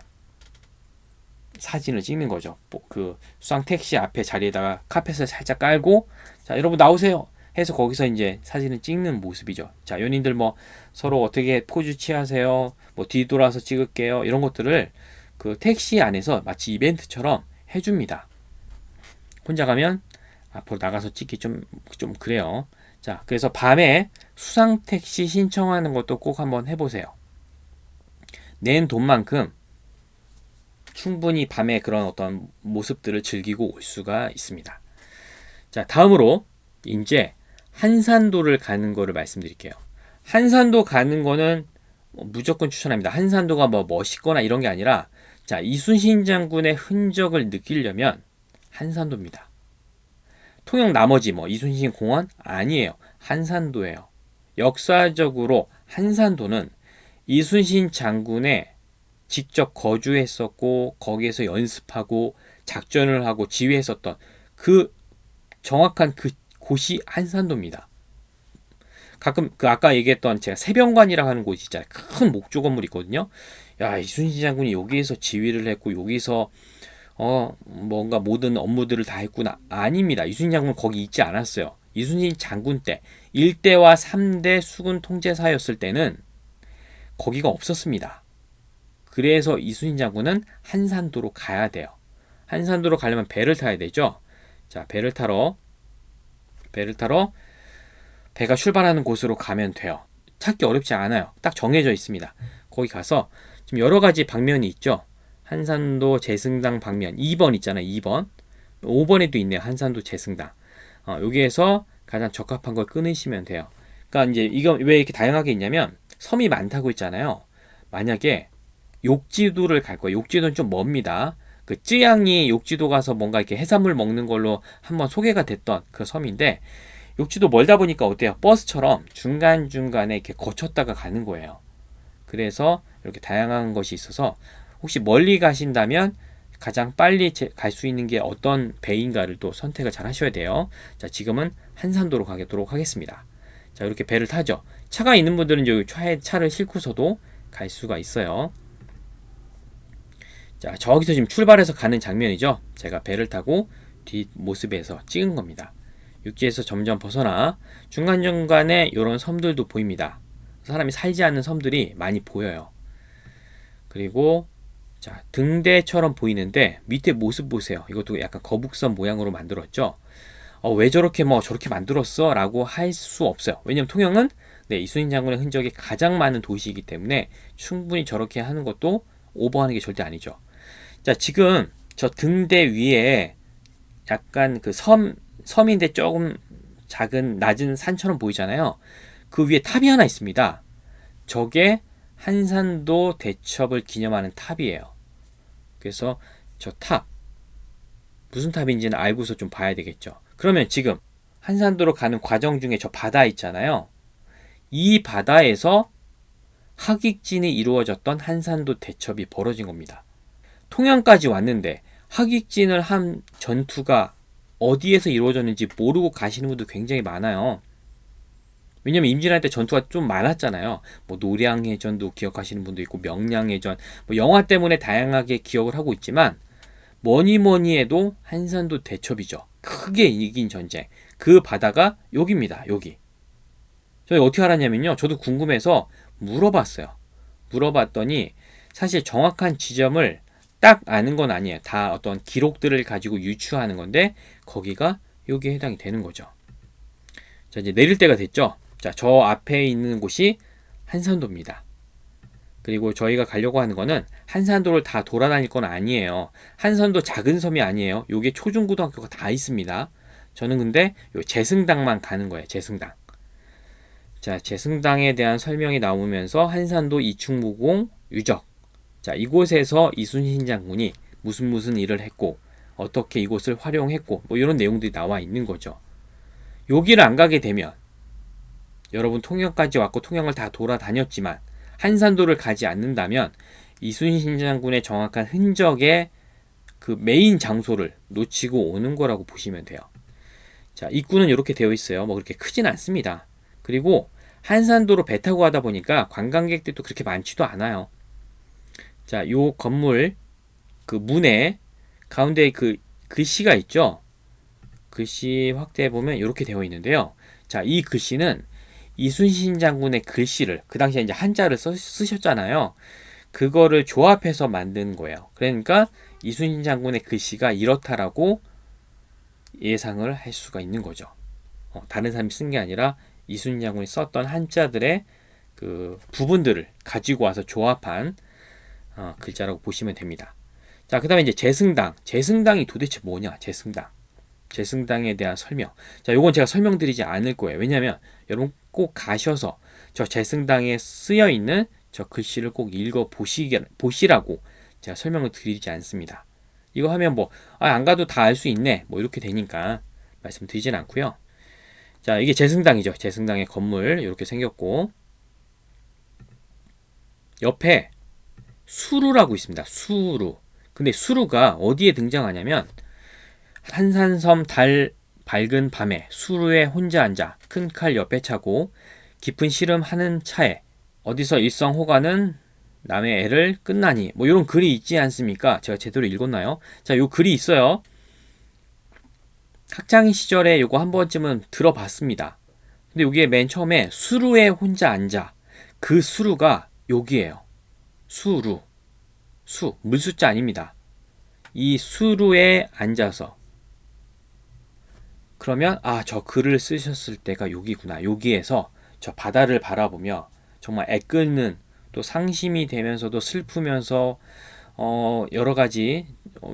사진을 찍는 거죠. 그 수상 택시 앞에 자리에다가 카펫을 살짝 깔고, 자, 여러분 나오세요 해서 거기서 이제 사진을 찍는 모습이죠. 자, 연인들 뭐 서로 어떻게 포즈 취하세요, 뭐 뒤돌아서 찍을게요, 이런 것들을 그 택시 안에서 마치 이벤트처럼 해줍니다. 혼자 가면 앞으로 나가서 찍기 좀 그래요. 자, 그래서 밤에 수상 택시 신청하는 것도 꼭 한번 해보세요. 낸 돈만큼 충분히 밤에 그런 어떤 모습들을 즐기고 올 수가 있습니다. 자, 다음으로 이제 한산도를 가는 거를 말씀드릴게요. 한산도 가는 거는 무조건 추천합니다. 한산도가 뭐 멋있거나 이런 게 아니라, 자, 이순신 장군의 흔적을 느끼려면 한산도입니다. 통영 나머지 뭐 이순신 공원 아니에요. 한산도예요. 역사적으로 한산도는 이순신 장군의 직접 거주했었고 거기에서 연습하고 작전을 하고 지휘했었던 그 정확한 그 곳이 한산도입니다. 가끔 그 아까 얘기했던 제가 세병관이라고 하는 곳이 있잖아요. 큰 목조 건물이 있거든요. 야, 이순신 장군이 여기에서 지휘를 했고 여기서 뭔가 모든 업무들을 다 했구나. 아닙니다. 이순신 장군은 거기 있지 않았어요. 이순신 장군 때 1대와 3대 수군 통제사였을 때는 거기가 없었습니다. 그래서 이순신 장군은 한산도로 가야 돼요. 한산도로 가려면 배를 타야 되죠. 자, 배를 타러 배가 출발하는 곳으로 가면 돼요. 찾기 어렵지 않아요. 딱 정해져 있습니다. 거기 가서 지금 여러 가지 방면이 있죠. 한산도 재승당 방면 2번 있잖아요. 2번. 5번에도 있네요. 한산도 재승당. 여기에서 가장 적합한 걸 끊으시면 돼요. 그러니까 이제 이건 왜 이렇게 다양하게 있냐면 섬이 많다고 했잖아요. 만약에 욕지도를 갈 거예요. 욕지도는 좀 멉니다. 그 쯔양이 욕지도 가서 뭔가 이렇게 해산물 먹는 걸로 한번 소개가 됐던 그 섬인데, 욕지도 멀다 보니까 어때요? 버스처럼 중간중간에 이렇게 거쳤다가 가는 거예요. 그래서 이렇게 다양한 것이 있어서 혹시 멀리 가신다면 가장 빨리 갈 수 있는 게 어떤 배인가를 또 선택을 잘 하셔야 돼요. 자, 지금은 한산도로 가도록 하겠습니다. 자, 이렇게 배를 타죠. 차가 있는 분들은 여기 차를 싣고서도 갈 수가 있어요. 자, 저기서 지금 출발해서 가는 장면이죠. 제가 배를 타고 뒷모습에서 찍은 겁니다. 육지에서 점점 벗어나 중간중간에 이런 섬들도 보입니다. 사람이 살지 않는 섬들이 많이 보여요. 그리고 자, 등대처럼 보이는데 밑에 모습 보세요. 이것도 약간 거북선 모양으로 만들었죠. 왜 저렇게 저렇게 만들었어? 라고 할 수 없어요. 왜냐면 통영은 네, 이순신 장군의 흔적이 가장 많은 도시이기 때문에 충분히 저렇게 하는 것도 오버하는 게 절대 아니죠. 자, 지금 저 등대 위에 약간 그 섬인데 조금 작은 낮은 산처럼 보이잖아요. 그 위에 탑이 하나 있습니다. 저게 한산도 대첩을 기념하는 탑이에요. 그래서 저 탑, 무슨 탑인지는 알고서 좀 봐야 되겠죠. 그러면 지금 한산도로 가는 과정 중에 저 바다 있잖아요. 이 바다에서 학익진이 이루어졌던 한산도 대첩이 벌어진 겁니다. 통영까지 왔는데 학익진을 한 전투가 어디에서 이루어졌는지 모르고 가시는 분도 굉장히 많아요. 왜냐면 임진할 때 전투가 좀 많았잖아요. 뭐 노량해전도 기억하시는 분도 있고 명량해전, 뭐 영화 때문에 다양하게 기억을 하고 있지만 뭐니 해도 한산도 대첩이죠. 크게 이긴 전쟁. 그 바다가 여기입니다. 여기. 저희 어떻게 알았냐면요. 저도 궁금해서 물어봤어요. 물어봤더니 사실 정확한 지점을 딱 아는 건 아니에요. 다 어떤 기록들을 가지고 유추하는 건데 거기가 여기에 해당이 되는 거죠. 자, 이제 내릴 때가 됐죠. 자, 저 앞에 있는 곳이 한산도입니다. 그리고 저희가 가려고 하는 거는 한산도를 다 돌아다닐 건 아니에요. 한산도 작은 섬이 아니에요. 요게 초중고등학교가 다 있습니다. 저는 근데 요 제승당만 가는 거예요. 제승당. 자, 제승당에 대한 설명이 나오면서 한산도 이충무공 유적. 자, 이곳에서 이순신 장군이 무슨 일을 했고 어떻게 이곳을 활용했고 뭐 이런 내용들이 나와 있는 거죠. 여기를 안 가게 되면 여러분 통영까지 왔고 통영을 다 돌아다녔지만 한산도를 가지 않는다면 이순신 장군의 정확한 흔적의 그 메인 장소를 놓치고 오는 거라고 보시면 돼요. 자, 입구는 이렇게 되어 있어요. 뭐 그렇게 크진 않습니다. 그리고 한산도로 배 타고 가다 보니까 관광객들도 그렇게 많지도 않아요. 자, 요 건물 그 문에 가운데 그 글씨가 있죠. 글씨 확대해 보면 이렇게 되어 있는데요. 자, 이 글씨는 이순신 장군의 글씨를 그 당시에 이제 한자를 쓰셨잖아요. 그거를 조합해서 만든 거예요. 그러니까 이순신 장군의 글씨가 이렇다라고 예상을 할 수가 있는 거죠. 다른 사람이 쓴 게 아니라 이순신 장군이 썼던 한자들의 그 부분들을 가지고 와서 조합한 글자라고 보시면 됩니다. 자, 그 다음에 이제 제승당. 제승당이 도대체 뭐냐? 제승당에 대한 설명. 자, 요건 제가 설명드리지 않을 거예요. 왜냐면 여러분 꼭 가셔서 저 제승당에 쓰여 있는 저 글씨를 꼭 읽어 보시라고 제가 설명을 드리지 않습니다. 이거 하면 뭐 안 가도 다 알 수 있네. 뭐 이렇게 되니까 말씀드리진 않고요. 자, 이게 제승당이죠. 제승당의 건물 이렇게 생겼고 옆에 수루라고 있습니다. 수루. 근데 수루가 어디에 등장하냐면 한산섬 달 밝은 밤에 수루에 혼자 앉아 큰 칼 옆에 차고 깊은 씨름하는 차에 어디서 일성호가는 남의 애를 끝나니 뭐 이런 글이 있지 않습니까? 제가 제대로 읽었나요? 자, 요 글이 있어요. 학창 시절에 요거 한 번쯤은 들어봤습니다. 근데 여기에 맨 처음에 수루에 혼자 앉아 그 수루가 여기에요. 수루. 물숫자 아닙니다. 이 수루에 앉아서 그러면 저 글을 쓰셨을 때가 여기구나. 여기에서 저 바다를 바라보며 정말 애끓는 또 상심이 되면서도 슬프면서 여러 가지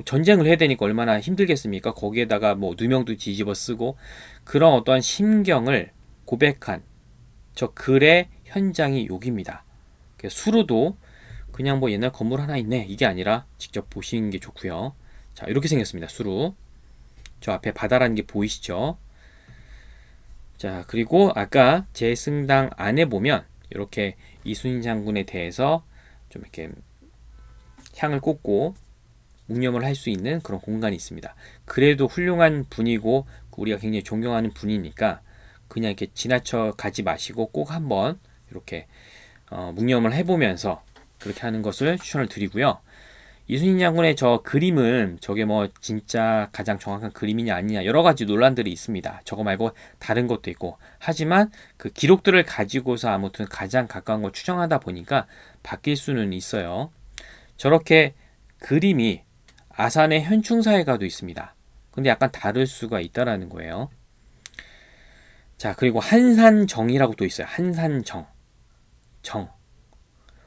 전쟁을 해야 되니까 얼마나 힘들겠습니까? 거기에다가 뭐 누명도 뒤집어 쓰고 그런 어떠한 심경을 고백한 저 글의 현장이 여기입니다. 수루도 그냥 뭐 옛날 건물 하나 있네 이게 아니라 직접 보시는 게 좋고요. 자, 이렇게 생겼습니다. 수루. 저 앞에 바다라는 게 보이시죠? 자, 그리고 아까 제승당 안에 보면 이렇게 이순신 장군에 대해서 좀 이렇게 향을 꽂고 묵념을 할 수 있는 그런 공간이 있습니다. 그래도 훌륭한 분이고 우리가 굉장히 존경하는 분이니까 그냥 이렇게 지나쳐 가지 마시고 꼭 한번 이렇게 묵념을 해보면서 그렇게 하는 것을 추천을 드리고요. 이순신 장군의 저 그림은 저게 뭐 진짜 가장 정확한 그림이냐 아니냐 여러 가지 논란들이 있습니다. 저거 말고 다른 것도 있고 하지만 그 기록들을 가지고서 아무튼 가장 가까운 걸 추정하다 보니까 바뀔 수는 있어요. 저렇게 그림이 아산의 현충사에 가도 있습니다. 근데 약간 다를 수가 있다라는 거예요. 자, 그리고 한산정이라고 또 있어요. 한산정.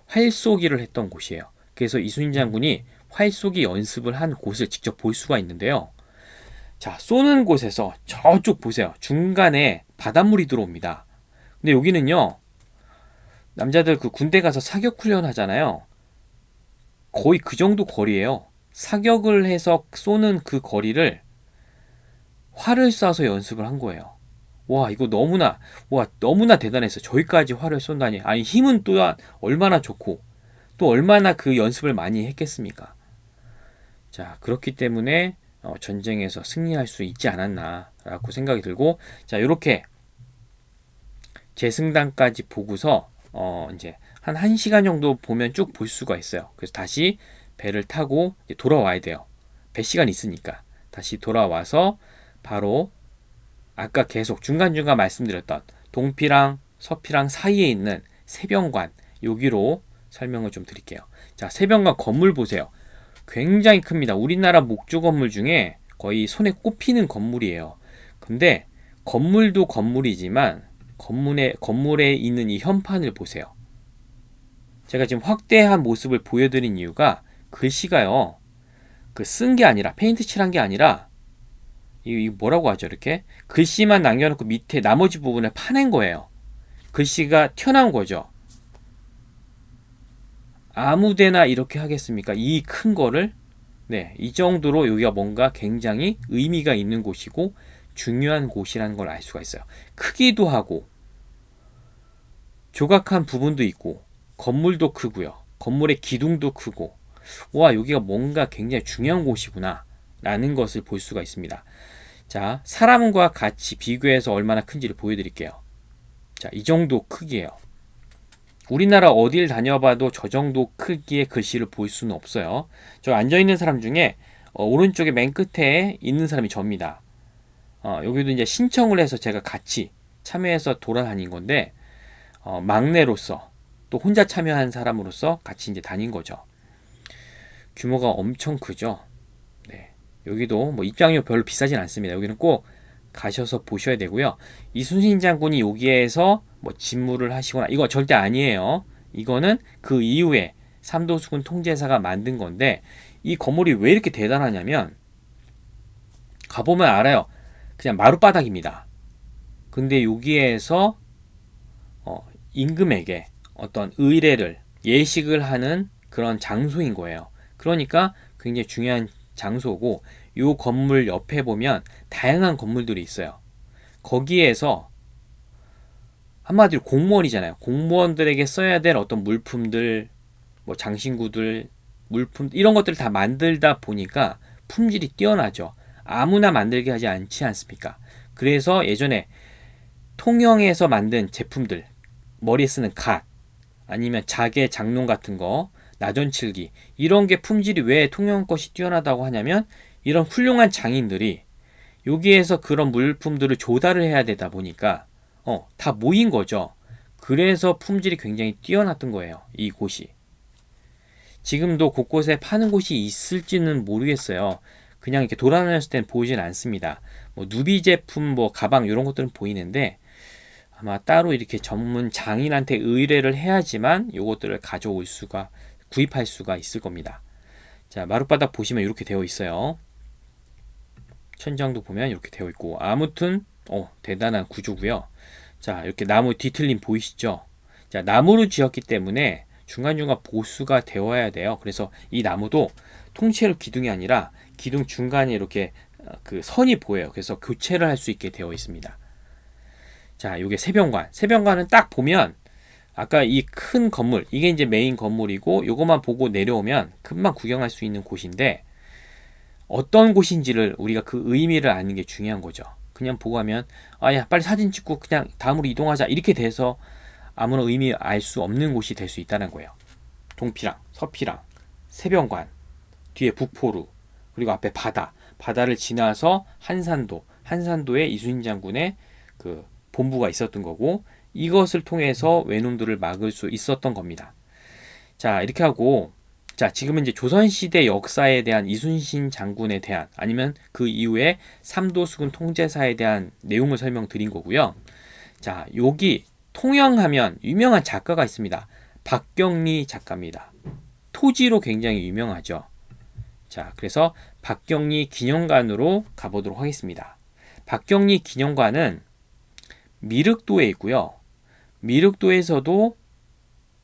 활쏘기를 했던 곳이에요. 그래서 이순신 장군이 활쏘기 연습을 한 곳을 직접 볼 수가 있는데요. 자, 쏘는 곳에서 저쪽 보세요. 중간에 바닷물이 들어옵니다. 근데 여기는요, 남자들 그 군대 가서 사격 훈련 하잖아요. 거의 그 정도 거리예요. 사격을 해서 쏘는 그 거리를 활을 쏴서 연습을 한 거예요. 이거 너무나 대단했어요. 저기까지 활을 쏜다니. 아니, 힘은 또한 얼마나 좋고, 또 얼마나 그 연습을 많이 했겠습니까? 자, 그렇기 때문에 전쟁에서 승리할 수 있지 않았나라고 생각이 들고, 자, 이렇게 제승당까지 보고서 이제 한 1시간 정도 보면 쭉 볼 수가 있어요. 그래서 다시 배를 타고 돌아와야 돼요. 배 시간 있으니까 다시 돌아와서 바로 아까 계속 중간중간 말씀드렸던 동피랑 서피랑 사이에 있는 세병관, 여기로 설명을 좀 드릴게요. 자, 세병관 건물 보세요. 굉장히 큽니다. 우리나라 목조 건물 중에 거의 손에 꼽히는 건물이에요. 근데 건물도 건물이지만 건물에 있는 이 현판을 보세요. 제가 지금 확대한 모습을 보여드린 이유가 글씨가요, 쓴 게 아니라, 페인트 칠한 게 아니라, 이거 뭐라고 하죠? 이렇게 글씨만 남겨놓고 밑에 나머지 부분을 파낸 거예요. 글씨가 튀어나온 거죠. 아무데나 이렇게 하겠습니까? 이 큰 거를. 네, 이 정도로 여기가 뭔가 굉장히 의미가 있는 곳이고 중요한 곳이라는 걸 알 수가 있어요. 크기도 하고 조각한 부분도 있고 건물도 크고요. 건물의 기둥도 크고, 여기가 뭔가 굉장히 중요한 곳이구나 라는 것을 볼 수가 있습니다. 자, 사람과 같이 비교해서 얼마나 큰지를 보여드릴게요. 자, 이 정도 크기예요. 우리나라 어딜 다녀봐도 저 정도 크기의 글씨를 볼 수는 없어요. 저 앉아있는 사람 중에 오른쪽에 맨 끝에 있는 사람이 저입니다. 여기도 이제 신청을 해서 제가 같이 참여해서 돌아다닌 건데, 막내로서 또 혼자 참여한 사람으로서 같이 이제 다닌 거죠. 규모가 엄청 크죠. 네. 여기도 뭐 입장료 별로 비싸진 않습니다. 여기는 꼭 가셔서 보셔야 되고요. 이순신 장군이 여기에서 뭐 진무를 하시거나 이거 절대 아니에요. 이거는 그 이후에 삼도수군 통제사가 만든 건데, 이 건물이 왜 이렇게 대단하냐면 가보면 알아요. 그냥 마룻바닥입니다. 근데 여기에서 임금에게 어떤 의례를, 예식을 하는 그런 장소인 거예요. 그러니까 굉장히 중요한 장소고, 이 건물 옆에 보면 다양한 건물들이 있어요. 거기에서 한마디로 공무원이잖아요. 공무원들에게 써야 될 어떤 물품들, 뭐 장신구들, 물품, 이런 것들을 다 만들다 보니까 품질이 뛰어나죠. 아무나 만들게 하지 않지 않습니까? 그래서 예전에 통영에서 만든 제품들, 머리에 쓰는 갓, 아니면 자개, 장롱 같은 거, 나전칠기, 이런 게 품질이 왜 통영 것이 뛰어나다고 하냐면, 이런 훌륭한 장인들이 여기에서 그런 물품들을 조달을 해야 되다 보니까 다 모인 거죠. 그래서 품질이 굉장히 뛰어났던 거예요. 이 곳이. 지금도 곳곳에 파는 곳이 있을지는 모르겠어요. 그냥 이렇게 돌아다녔을 때는 보이진 않습니다. 뭐 누비 제품, 뭐 가방 이런 것들은 보이는데, 아마 따로 이렇게 전문 장인한테 의뢰를 해야지만 이것들을 구입할 수가 있을 겁니다. 자, 마룻바닥 보시면 이렇게 되어 있어요. 천장도 보면 이렇게 되어 있고, 아무튼 대단한 구조고요. 자, 이렇게 나무 뒤틀림 보이시죠? 자, 나무로 지었기 때문에 중간중간 보수가 되어야 돼요. 그래서 이 나무도 통째로 기둥이 아니라 기둥 중간에 이렇게 그 선이 보여요. 그래서 교체를 할 수 있게 되어 있습니다. 자, 이게 세병관. 세병관은 딱 보면 아까 이 큰 건물, 이게 이제 메인 건물이고, 요것만 보고 내려오면 금방 구경할 수 있는 곳인데, 어떤 곳인지를 우리가 그 의미를 아는 게 중요한 거죠. 그냥 보고 하면 야 빨리 사진 찍고 그냥 다음으로 이동하자, 이렇게 돼서 아무런 의미 알 수 없는 곳이 될 수 있다는 거예요. 동피랑 서피랑 세병관, 뒤에 북포루, 그리고 앞에 바다를 지나서 한산도에 이순신 장군의 그 본부가 있었던 거고, 이것을 통해서 외놈들을 막을 수 있었던 겁니다. 자, 이렇게 하고, 자, 지금은 이제 조선시대 역사에 대한 이순신 장군에 대한, 아니면 그 이후에 삼도수군 통제사에 대한 내용을 설명드린 거고요. 자, 여기 통영하면 유명한 작가가 있습니다. 박경리 작가입니다. 토지로 굉장히 유명하죠. 자, 그래서 박경리 기념관으로 가보도록 하겠습니다. 박경리 기념관은 미륵도에 있고요. 미륵도에서도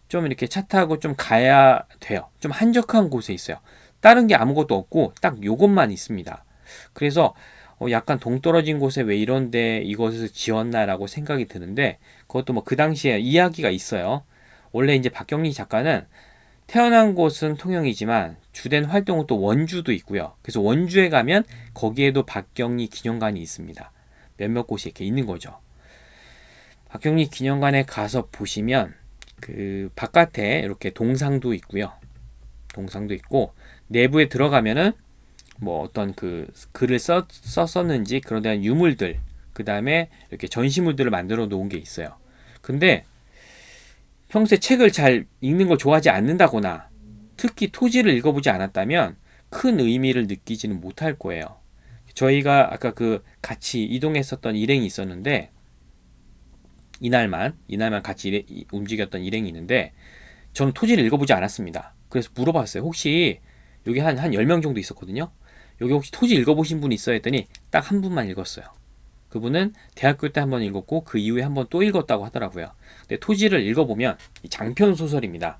좀 이렇게 차 타고 좀 가야 돼요. 좀 한적한 곳에 있어요. 다른 게 아무것도 없고 딱 요것만 있습니다. 그래서 약간 동떨어진 곳에 왜 이런데 이것을 지었나라고 생각이 드는데, 그것도 뭐 그 당시에 이야기가 있어요. 원래 이제 박경리 작가는 태어난 곳은 통영이지만 주된 활동은 또 원주도 있고요. 그래서 원주에 가면 거기에도 박경리 기념관이 있습니다. 몇몇 곳이 이렇게 있는 거죠. 박경리 기념관에 가서 보시면 그 바깥에 이렇게 동상도 있고요. 동상도 있고, 내부에 들어가면은 뭐 어떤 그 글을 썼었는지 그런 대한 유물들, 그 다음에 이렇게 전시물들을 만들어 놓은 게 있어요. 근데 평소에 책을 잘 읽는 걸 좋아하지 않는다거나 특히 토지를 읽어보지 않았다면 큰 의미를 느끼지는 못할 거예요. 저희가 아까 그 같이 이동했었던 일행이 있었는데, 이날만 같이 움직였던 일행이 있는데, 저는 토지를 읽어보지 않았습니다. 그래서 물어봤어요. 혹시 여기 한 10명 정도 있었거든요. 여기 혹시 토지 읽어보신 분 있어요? 했더니 딱 한 분만 읽었어요. 그분은 대학교 때 한 번 읽었고 그 이후에 한 번 또 읽었다고 하더라고요. 근데 토지를 읽어보면 장편 소설입니다.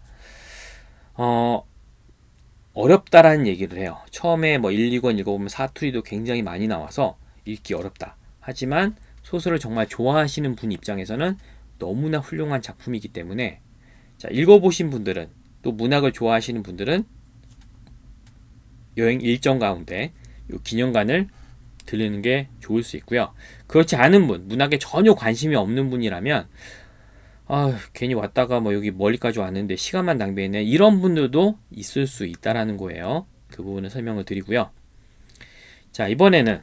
어렵다라는 얘기를 해요. 처음에 뭐 1, 2권 읽어보면 사투리도 굉장히 많이 나와서 읽기 어렵다. 하지만 소설을 정말 좋아하시는 분 입장에서는 너무나 훌륭한 작품이기 때문에, 자, 읽어보신 분들은, 또 문학을 좋아하시는 분들은 여행 일정 가운데 이 기념관을 들르는 게 좋을 수 있고요. 그렇지 않은 분, 문학에 전혀 관심이 없는 분이라면 괜히 왔다가 뭐 여기 멀리까지 왔는데 시간만 낭비했네, 이런 분들도 있을 수 있다라는 거예요. 그 부분을 설명을 드리고요. 자, 이번에는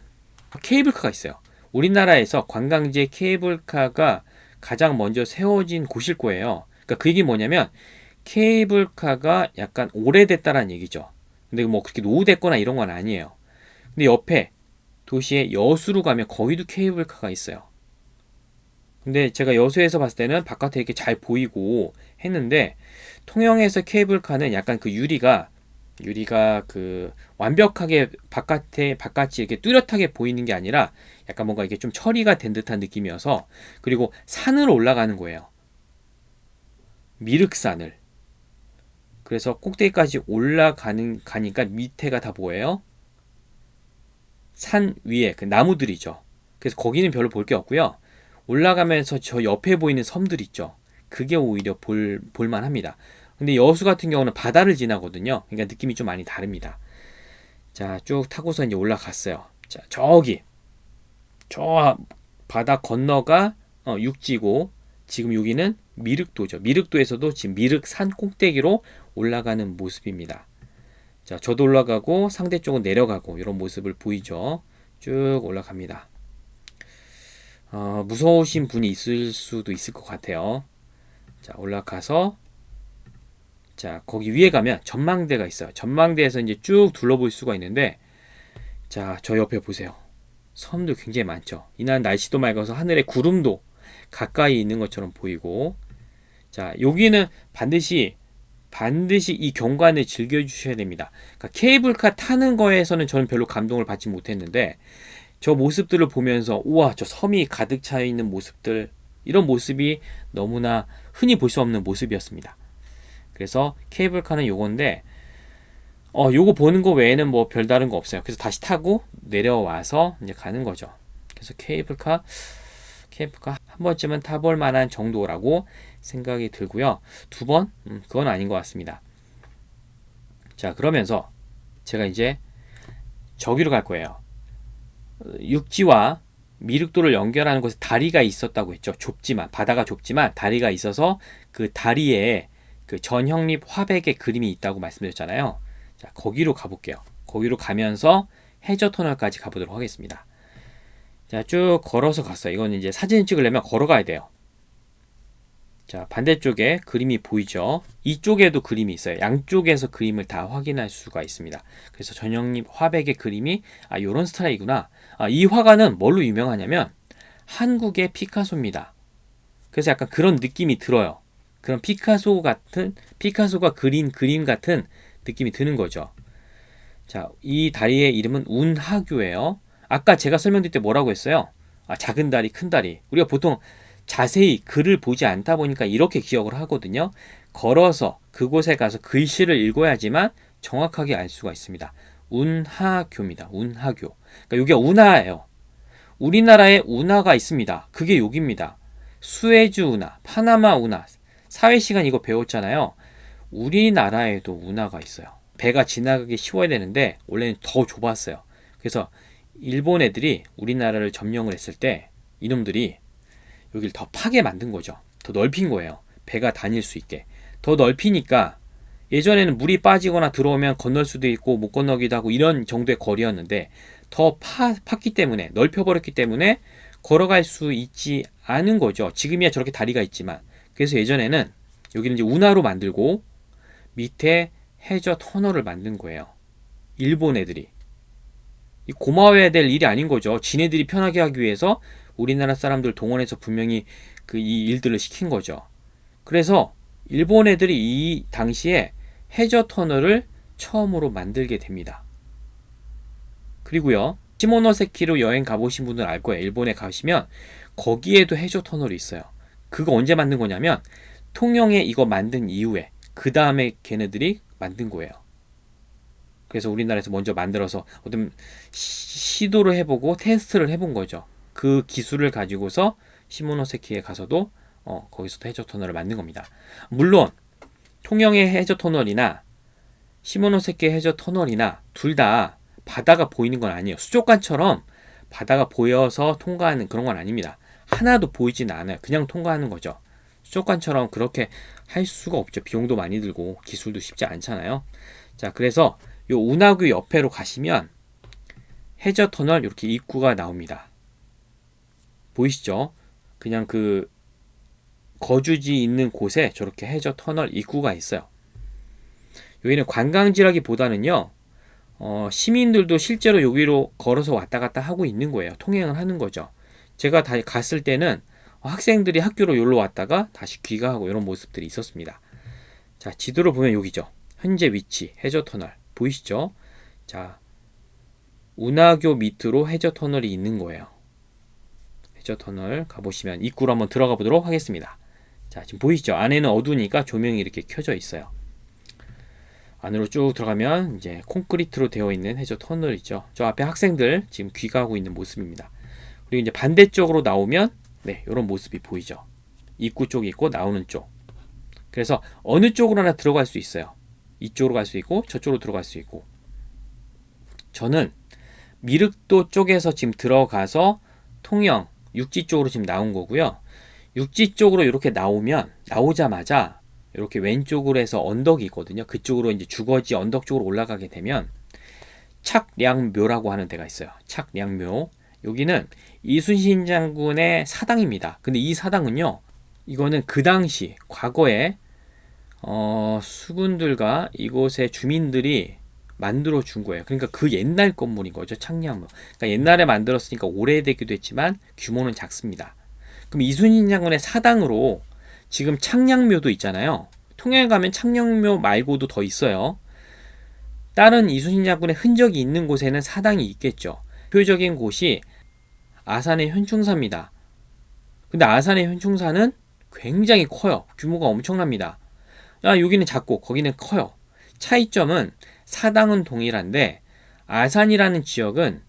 케이블카가 있어요. 우리나라에서 관광지에 케이블카가 가장 먼저 세워진 곳일 거예요. 그러니까 그 얘기 뭐냐면 케이블카가 약간 오래됐다라는 얘기죠. 근데 뭐 그렇게 노후됐거나 이런 건 아니에요. 근데 옆에 도시의 여수로 가면 거기도 케이블카가 있어요. 근데 제가 여수에서 봤을 때는 바깥에 이렇게 잘 보이고 했는데, 통영에서 케이블카는 약간 그 유리가 그 완벽하게 바깥이 이렇게 뚜렷하게 보이는 게 아니라 약간 뭔가 이게 좀 처리가 된 듯한 느낌이어서, 그리고 산으로 올라가는 거예요. 미륵산을. 그래서 꼭대기까지 가니까 밑에가 다 보여요. 산 위에 그 나무들이죠. 그래서 거기는 별로 볼 게 없고요. 올라가면서 저 옆에 보이는 섬들 있죠. 그게 오히려 볼만합니다. 근데 여수 같은 경우는 바다를 지나거든요. 그러니까 느낌이 좀 많이 다릅니다. 자, 쭉 타고서 이제 올라갔어요. 자, 저 바다 건너가 육지고, 지금 여기는 미륵도죠. 미륵도에서도 지금 미륵산 꼭대기로 올라가는 모습입니다. 자, 저도 올라가고 상대 쪽은 내려가고 이런 모습을 보이죠. 쭉 올라갑니다. 무서우신 분이 있을 수도 있을 것 같아요. 자, 올라가서, 자, 거기 위에 가면 전망대가 있어요. 전망대에서 이제 쭉 둘러볼 수가 있는데, 자, 저 옆에 보세요. 섬도 굉장히 많죠. 이날 날씨도 맑아서 하늘에 구름도 가까이 있는 것처럼 보이고, 자, 여기는 반드시 이 경관을 즐겨주셔야 됩니다. 그러니까 케이블카 타는 거에서는 저는 별로 감동을 받지 못했는데, 저 모습들을 보면서 우와, 저 섬이 가득 차 있는 모습들, 이런 모습이 너무나 흔히 볼 수 없는 모습이었습니다. 그래서 케이블카는 요건데, 요거 보는 거 외에는 뭐 별다른 거 없어요. 그래서 다시 타고 내려와서 이제 가는 거죠. 그래서 케이블카 한 번쯤은 타볼 만한 정도라고 생각이 들고요. 2번? 그건 아닌 것 같습니다. 자, 그러면서 제가 이제 저기로 갈 거예요. 육지와 미륵도를 연결하는 곳에 다리가 있었다고 했죠. 바다가 좁지만 다리가 있어서 그 다리에 그 전형립 화백의 그림이 있다고 말씀드렸잖아요. 자, 거기로 가볼게요. 거기로 가면서 해저터널까지 가보도록 하겠습니다. 자, 쭉 걸어서 갔어요. 이건 이제 사진 찍으려면 걸어가야 돼요. 자, 반대쪽에 그림이 보이죠? 이쪽에도 그림이 있어요. 양쪽에서 그림을 다 확인할 수가 있습니다. 그래서 전형립 화백의 그림이 요런 스타일이구나. 이 화가는 뭘로 유명하냐면 한국의 피카소입니다. 그래서 약간 그런 느낌이 들어요. 그런 피카소가 그린 그림 같은 느낌이 드는 거죠. 자, 이 다리의 이름은 운하교예요. 아까 제가 설명드릴 때 뭐라고 했어요? 작은 다리, 큰 다리. 우리가 보통 자세히 글을 보지 않다 보니까 이렇게 기억을 하거든요. 걸어서 그곳에 가서 글씨를 읽어야지만 정확하게 알 수가 있습니다. 운하교입니다. 운하교. 그러니까 여기가 운하예요. 우리나라에 운하가 있습니다. 그게 여기입니다. 수에즈 운하, 파나마 운하. 사회시간 이거 배웠잖아요. 우리나라에도 운하가 있어요. 배가 지나가기 쉬워야 되는데 원래는 더 좁았어요. 그래서 일본 애들이 우리나라를 점령을 했을 때 이놈들이 여기를 더 파게 만든 거죠. 더 넓힌 거예요. 배가 다닐 수 있게. 더 넓히니까 예전에는 물이 빠지거나 들어오면 건널 수도 있고 못 건너기도 하고 이런 정도의 거리였는데 더 팠기 때문에, 넓혀버렸기 때문에 걸어갈 수 있지 않은 거죠. 지금이야 저렇게 다리가 있지만. 그래서 예전에는 여기는 이제 운하로 만들고 밑에 해저 터널을 만든 거예요. 일본 애들이. 고마워해야 될 일이 아닌 거죠. 지네들이 편하게 하기 위해서 우리나라 사람들 동원해서 분명히 이 일들을 시킨 거죠. 그래서 일본 애들이 이 당시에 해저 터널을 처음으로 만들게 됩니다. 그리고요, 시모노세키로 여행 가보신 분들은 알 거예요. 일본에 가시면 거기에도 해저 터널이 있어요. 그거 언제 만든 거냐면 통영에 이거 만든 이후에 그 다음에 걔네들이 만든 거예요. 그래서 우리나라에서 먼저 만들어서 어떤 시도를 해보고 테스트를 해본 거죠. 그 기술을 가지고서 시모노세키에 가서도 거기서도 해저 터널을 만든 겁니다. 물론 통영의 해저 터널이나 시모노세키 해저 터널이나 둘 다 바다가 보이는 건 아니에요. 수족관처럼 바다가 보여서 통과하는 그런 건 아닙니다. 하나도 보이지는 않아요. 그냥 통과하는 거죠. 수족관처럼 그렇게 할 수가 없죠. 비용도 많이 들고 기술도 쉽지 않잖아요. 자, 그래서 요 운하교 옆에로 가시면 해저 터널 이렇게 입구가 나옵니다. 보이시죠? 그냥 그 거주지 있는 곳에 저렇게 해저 터널 입구가 있어요. 여기는 관광지라기보다는요, 시민들도 실제로 여기로 걸어서 왔다 갔다 하고 있는 거예요. 통행을 하는 거죠. 제가 다 갔을 때는 학생들이 학교로 여기로 왔다가 다시 귀가하고 이런 모습들이 있었습니다. 자, 지도를 보면 여기죠. 현재 위치, 해저 터널. 보이시죠? 자, 운하교 밑으로 해저 터널이 있는 거예요. 해저 터널 가보시면 입구로 한번 들어가 보도록 하겠습니다. 자, 지금 보이시죠? 안에는 어두우니까 조명이 이렇게 켜져 있어요. 안으로 쭉 들어가면 이제 콘크리트로 되어 있는 해저 터널이죠. 저 앞에 학생들 지금 귀가하고 있는 모습입니다. 그리고 이제 반대쪽으로 나오면 네, 이런 모습이 보이죠. 입구 쪽이 있고 나오는 쪽. 그래서 어느 쪽으로 하나 들어갈 수 있어요. 이쪽으로 갈 수 있고 저쪽으로 들어갈 수 있고. 저는 미륵도 쪽에서 지금 들어가서 통영 육지 쪽으로 지금 나온 거고요. 육지 쪽으로 이렇게 나오자마자 이렇게 왼쪽으로 해서 언덕이 있거든요. 그쪽으로 이제 주거지 언덕 쪽으로 올라가게 되면 착량묘라고 하는 데가 있어요. 착량묘. 여기는 이순신 장군의 사당입니다. 근데 이 사당은요, 이거는 그 당시 과거에 수군들과 이곳의 주민들이 만들어 준 거예요. 그러니까 그 옛날 건물인 거죠. 착량묘. 그러니까 옛날에 만들었으니까 오래되기도 했지만 규모는 작습니다. 그럼 이순신 장군의 사당으로 지금 착량묘도 있잖아요. 통영에 가면 착량묘 말고도 더 있어요. 다른 이순신 장군의 흔적이 있는 곳에는 사당이 있겠죠. 대표적인 곳이 아산의 현충사입니다. 근데 아산의 현충사는 굉장히 커요. 규모가 엄청납니다. 여기는 작고 거기는 커요. 차이점은 사당은 동일한데 아산이라는 지역은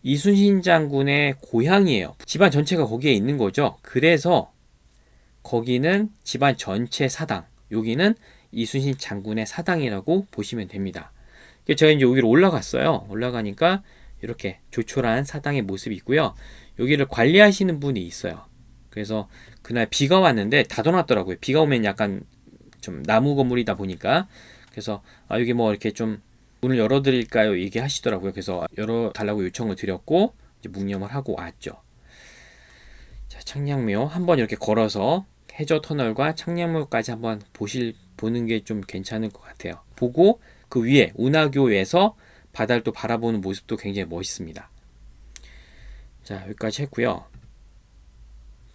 이순신 장군의 고향이에요. 집안 전체가 거기에 있는 거죠. 그래서 거기는 집안 전체 사당, 여기는 이순신 장군의 사당이라고 보시면 됩니다. 제가 이제 여기로 올라갔어요. 올라가니까 이렇게 조촐한 사당의 모습이 있고요. 여기를 관리하시는 분이 있어요. 그래서 그날 비가 왔는데 닫아놨더라고요. 비가 오면 약간 좀 나무 건물이다 보니까. 그래서 여기 뭐 이렇게 좀 문을 열어드릴까요? 얘기하시더라고요. 그래서 열어달라고 요청을 드렸고 이제 묵념을 하고 왔죠. 자, 착량묘 한번 이렇게 걸어서 해저 터널과 착량묘까지 한번 보는 게 좀 괜찮을 것 같아요. 보고 그 위에 운하교에서 바다를 또 바라보는 모습도 굉장히 멋있습니다. 자, 여기까지 했고요.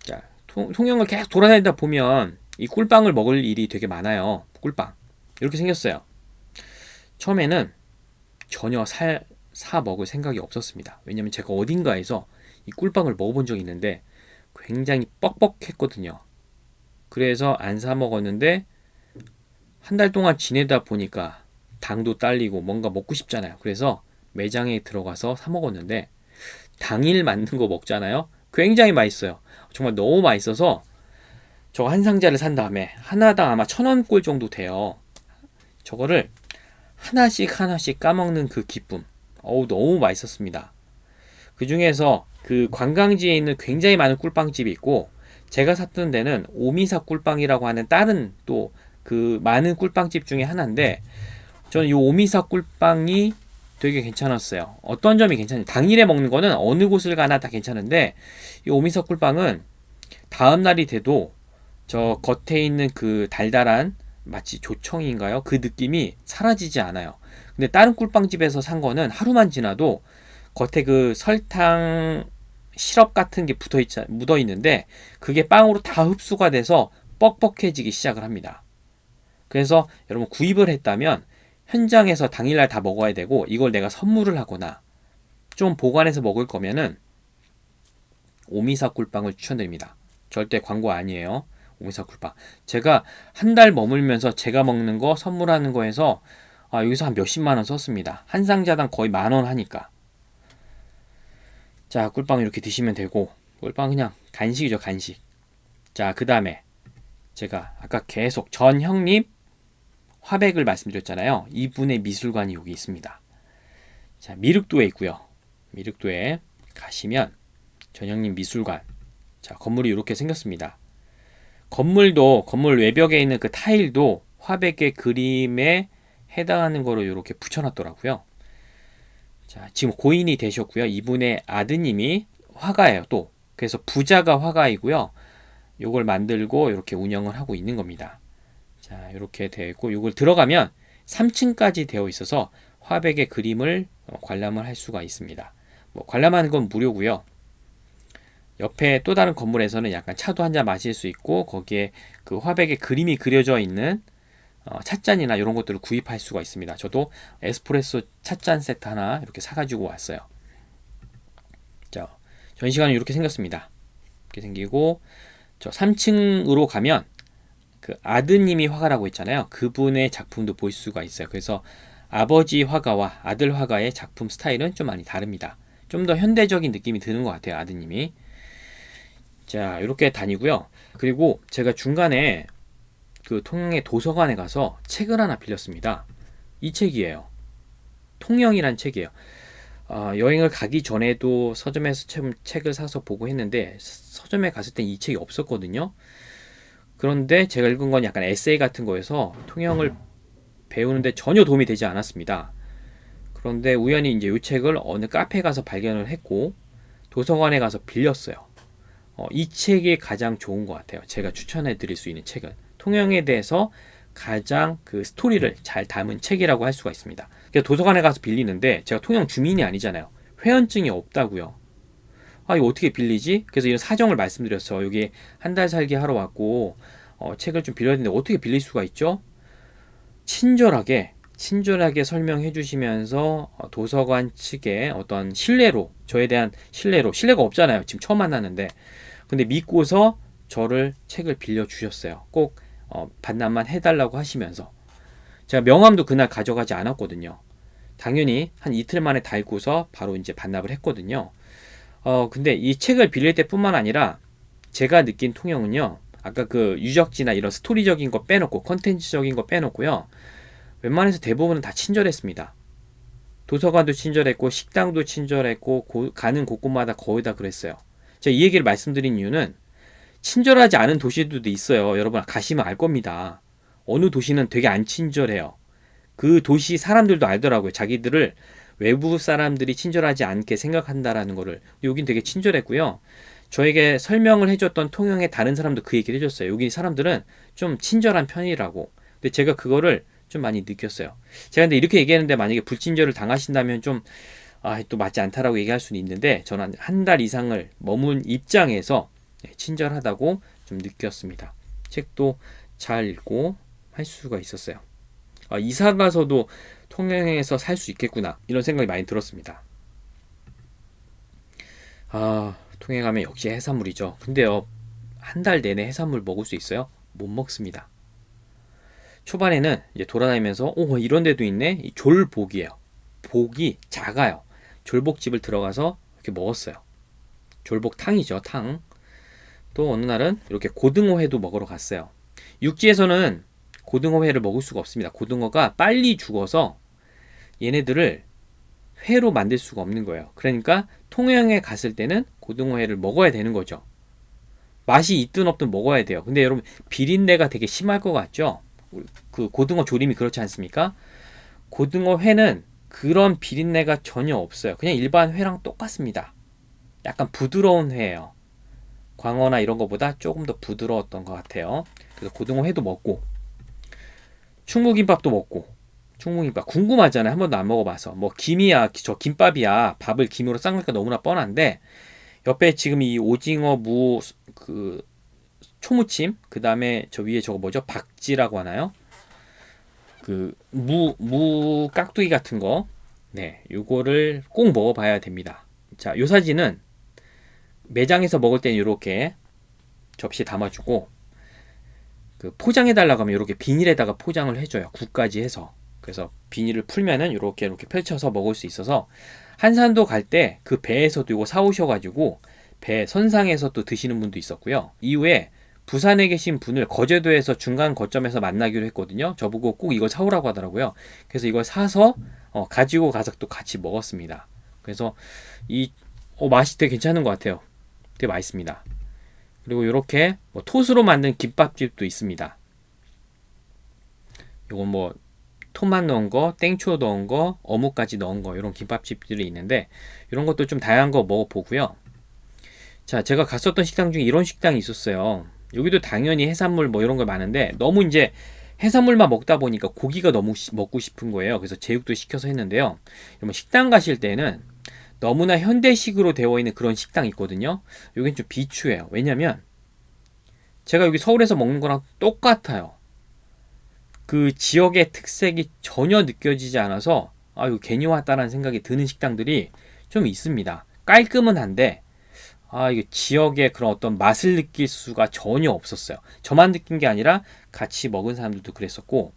자, 통영을 계속 돌아다니다 보면 이 꿀빵을 먹을 일이 되게 많아요. 꿀빵 이렇게 생겼어요. 처음에는 전혀 사 먹을 생각이 없었습니다. 왜냐면 제가 어딘가에서 이 꿀빵을 먹어본 적이 있는데 굉장히 뻑뻑했거든요. 그래서 안 사 먹었는데 한 달 동안 지내다 보니까 당도 딸리고 뭔가 먹고 싶잖아요. 그래서 매장에 들어가서 사 먹었는데 당일 만든 거 먹잖아요. 굉장히 맛있어요. 정말 너무 맛있어서 저 한 상자를 산 다음에 하나당 아마 1,000원꼴 정도 돼요. 저거를 하나씩 까먹는 그 기쁨. 너무 맛있었습니다. 그 중에서 그 관광지에 있는 굉장히 많은 꿀빵집이 있고 제가 샀던 데는 오미사 꿀빵이라고 하는 다른 또 그 많은 꿀빵집 중에 하나인데 저는 이 오미사 꿀빵이 되게 괜찮았어요. 어떤 점이 괜찮아요? 당일에 먹는 거는 어느 곳을 가나 다 괜찮은데 이 오미사 꿀빵은 다음 날이 돼도 저 겉에 있는 그 달달한 마치 조청인가요? 그 느낌이 사라지지 않아요. 근데 다른 꿀빵집에서 산 하루만 지나도 겉에 그 설탕 시럽 같은 게 묻어 있는데 그게 빵으로 다 흡수가 돼서 뻑뻑해지기 시작을 합니다. 그래서 여러분 구입을 했다면 현장에서 당일날 다 먹어야 되고 이걸 내가 선물을 하거나 좀 보관해서 먹을 거면은 오미사 꿀빵을 추천드립니다. 절대 광고 아니에요. 오미사 꿀빵. 제가 한 달 머물면서 제가 먹는 거 선물하는 거에서 여기서 한 몇십만 원 썼습니다. 한 상자당 거의 10,000원 하니까. 자, 꿀빵 이렇게 드시면 되고 꿀빵 그냥 간식이죠, 간식. 자, 그 다음에 제가 아까 계속 전형님 화백을 말씀드렸잖아요. 이분의 미술관이 여기 있습니다. 자, 미륵도에 있고요. 미륵도에 가시면 전형님 미술관. 자, 건물이 이렇게 생겼습니다. 건물 외벽에 있는 그 타일도 화백의 그림에 해당하는 거로 이렇게 붙여놨더라고요. 자, 지금 고인이 되셨고요. 이분의 아드님이 화가예요, 또. 그래서 부자가 화가이고요. 요걸 만들고 이렇게 운영을 하고 있는 겁니다. 자, 이렇게 되어 있고 이걸 들어가면 3층까지 되어 있어서 화백의 그림을 관람을 할 수가 있습니다. 관람하는 건 무료고요. 옆에 또 다른 건물에서는 약간 차도 한잔 마실 수 있고 거기에 그 화백의 그림이 그려져 있는 찻잔이나 이런 것들을 구입할 수가 있습니다. 저도 에스프레소 찻잔 세트 하나 이렇게 사가지고 왔어요. 자, 전시관은 이렇게 생겼습니다. 이렇게 생기고 저 3층으로 가면 그 아드님이 화가라고 했잖아요. 그분의 작품도 볼 수가 있어요. 그래서 아버지 화가와 아들 화가의 작품 스타일은 좀 많이 다릅니다. 좀 더 현대적인 느낌이 드는 것 같아요, 아드님이. 자, 이렇게 다니고요. 그리고 제가 중간에 그 통영의 도서관에 가서 책을 하나 빌렸습니다. 이 책이에요. 통영이란 책이에요. 여행을 가기 전에도 서점에서 책을 사서 보고 했는데 서점에 갔을 땐 이 책이 없었거든요. 그런데 제가 읽은 건 약간 에세이 같은 거여서 통영을 배우는데 전혀 도움이 되지 않았습니다. 그런데 우연히 이제 이 책을 어느 카페에 가서 발견을 했고 도서관에 가서 빌렸어요. 이 책이 가장 좋은 것 같아요. 제가 추천해 드릴 수 있는 책은 통영에 대해서 가장 그 스토리를 잘 담은 책이라고 할 수가 있습니다. 그래서 도서관에 가서 빌리는데 제가 통영 주민이 아니잖아요. 회원증이 없다고요. 이거 어떻게 빌리지? 그래서 이런 사정을 말씀드렸어요. 여기 한 달 살기 하러 왔고 책을 좀 빌려야 되는데 어떻게 빌릴 수가 있죠? 친절하게 설명해 주시면서 도서관 측의 어떤 신뢰로, 저에 대한 신뢰가 없잖아요. 지금 처음 만났는데. 근데 믿고서 저를 책을 빌려주셨어요. 꼭 반납만 해달라고 하시면서. 제가 명함도 그날 가져가지 않았거든요. 당연히 한 이틀 만에 다 읽고서 바로 이제 반납을 했거든요. 근데 이 책을 빌릴 때뿐만 아니라 제가 느낀 통영은요. 아까 그 유적지나 이런 스토리적인 거 빼놓고 컨텐츠적인 거 빼놓고요. 웬만해서 대부분은 다 친절했습니다. 도서관도 친절했고 식당도 친절했고 가는 곳곳마다 거의 다 그랬어요. 제가 이 얘기를 말씀드린 이유는 친절하지 않은 도시들도 있어요. 여러분 가시면 알 겁니다. 어느 도시는 되게 안 친절해요. 그 도시 사람들도 알더라고요. 자기들을 외부 사람들이 친절하지 않게 생각한다라는 거를. 여긴 되게 친절했고요. 저에게 설명을 해줬던 통영의 다른 사람도 그 얘기를 해줬어요. 여기 사람들은 좀 친절한 편이라고. 근데 제가 그거를 좀 많이 느꼈어요. 제가 근데 이렇게 얘기했는데 만약에 불친절을 당하신다면 좀 또 맞지 않다라고 얘기할 수는 있는데 저는 한 달 이상을 머문 입장에서 친절하다고 좀 느꼈습니다. 책도 잘 읽고 할 수가 있었어요. 이사 가서도 통영에서 살 수 있겠구나 이런 생각이 많이 들었습니다. 통영 가면 역시 해산물이죠. 근데요, 한 달 내내 해산물 먹을 수 있어요? 못 먹습니다. 초반에는 이제 돌아다니면서 이런 데도 있네. 이 졸복이에요. 복이 작아요. 졸복집을 들어가서 이렇게 먹었어요. 졸복탕이죠, 탕. 또 어느 날은 이렇게 고등어회도 먹으러 갔어요. 육지에서는 고등어회를 먹을 수가 없습니다. 고등어가 빨리 죽어서 얘네들을 회로 만들 수가 없는 거예요. 그러니까 통영에 갔을 때는 고등어회를 먹어야 되는 거죠. 맛이 있든 없든 먹어야 돼요. 근데 여러분, 비린내가 되게 심할 것 같죠? 그 고등어 조림이 그렇지 않습니까? 고등어 회는 그런 비린내가 전혀 없어요. 그냥 일반 회랑 똑같습니다. 약간 부드러운 회예요. 광어나 이런 거보다 조금 더 부드러웠던 것 같아요. 그래서 고등어 회도 먹고 충무김밥도 먹고. 충무김밥 궁금하잖아요. 한 번도 안 먹어봐서. 뭐 김이야, 저 김밥이야, 밥을 김으로 싼 거니까 너무나 뻔한데, 옆에 지금 이 오징어 무 그 초무침, 그 다음에 저 위에 저거 뭐죠? 박지라고 하나요? 그 무 깍두기 같은 거. 네, 요거를 꼭 먹어봐야 됩니다. 자, 요 사진은 매장에서 먹을 때는 이렇게 접시에 담아주고, 그 포장해달라고 하면 이렇게 비닐에다가 포장을 해줘요. 국까지 해서. 그래서 비닐을 풀면은 이렇게 펼쳐서 먹을 수 있어서, 한산도 갈 때 그 배에서도 이거 사오셔가지고 배 선상에서 또 드시는 분도 있었고요. 이후에 부산에 계신 분을 거제도에서 중간 거점에서 만나기로 했거든요. 저보고 꼭 이걸 사오라고 하더라고요. 그래서 이걸 사서 가지고 가서 또 같이 먹었습니다. 그래서 이 맛이 되게 괜찮은 것 같아요. 되게 맛있습니다. 그리고 이렇게 톳으로 만든 김밥집도 있습니다. 이건 뭐 토맛 넣은 거, 땡초 넣은 거, 어묵까지 넣은 거, 이런 김밥집들이 있는데 이런 것도 좀 다양한 거 먹어보고요. 자, 제가 갔었던 식당 중에 이런 식당이 있었어요. 여기도 당연히 해산물 뭐 이런 거 많은데 너무 이제 해산물만 먹다 보니까 고기가 너무 먹고 싶은 거예요. 그래서 제육도 시켜서 했는데요. 식당 가실 때는 너무나 현대식으로 되어 있는 그런 식당이 있거든요. 여긴 좀 비추해요. 왜냐면 제가 여기 서울에서 먹는 거랑 똑같아요. 그 지역의 특색이 전혀 느껴지지 않아서 이거 괜히 왔다라는 생각이 드는 식당들이 좀 있습니다. 깔끔은 한데 이게 지역의 그런 어떤 맛을 느낄 수가 전혀 없었어요. 저만 느낀 게 아니라 같이 먹은 사람들도 그랬었고,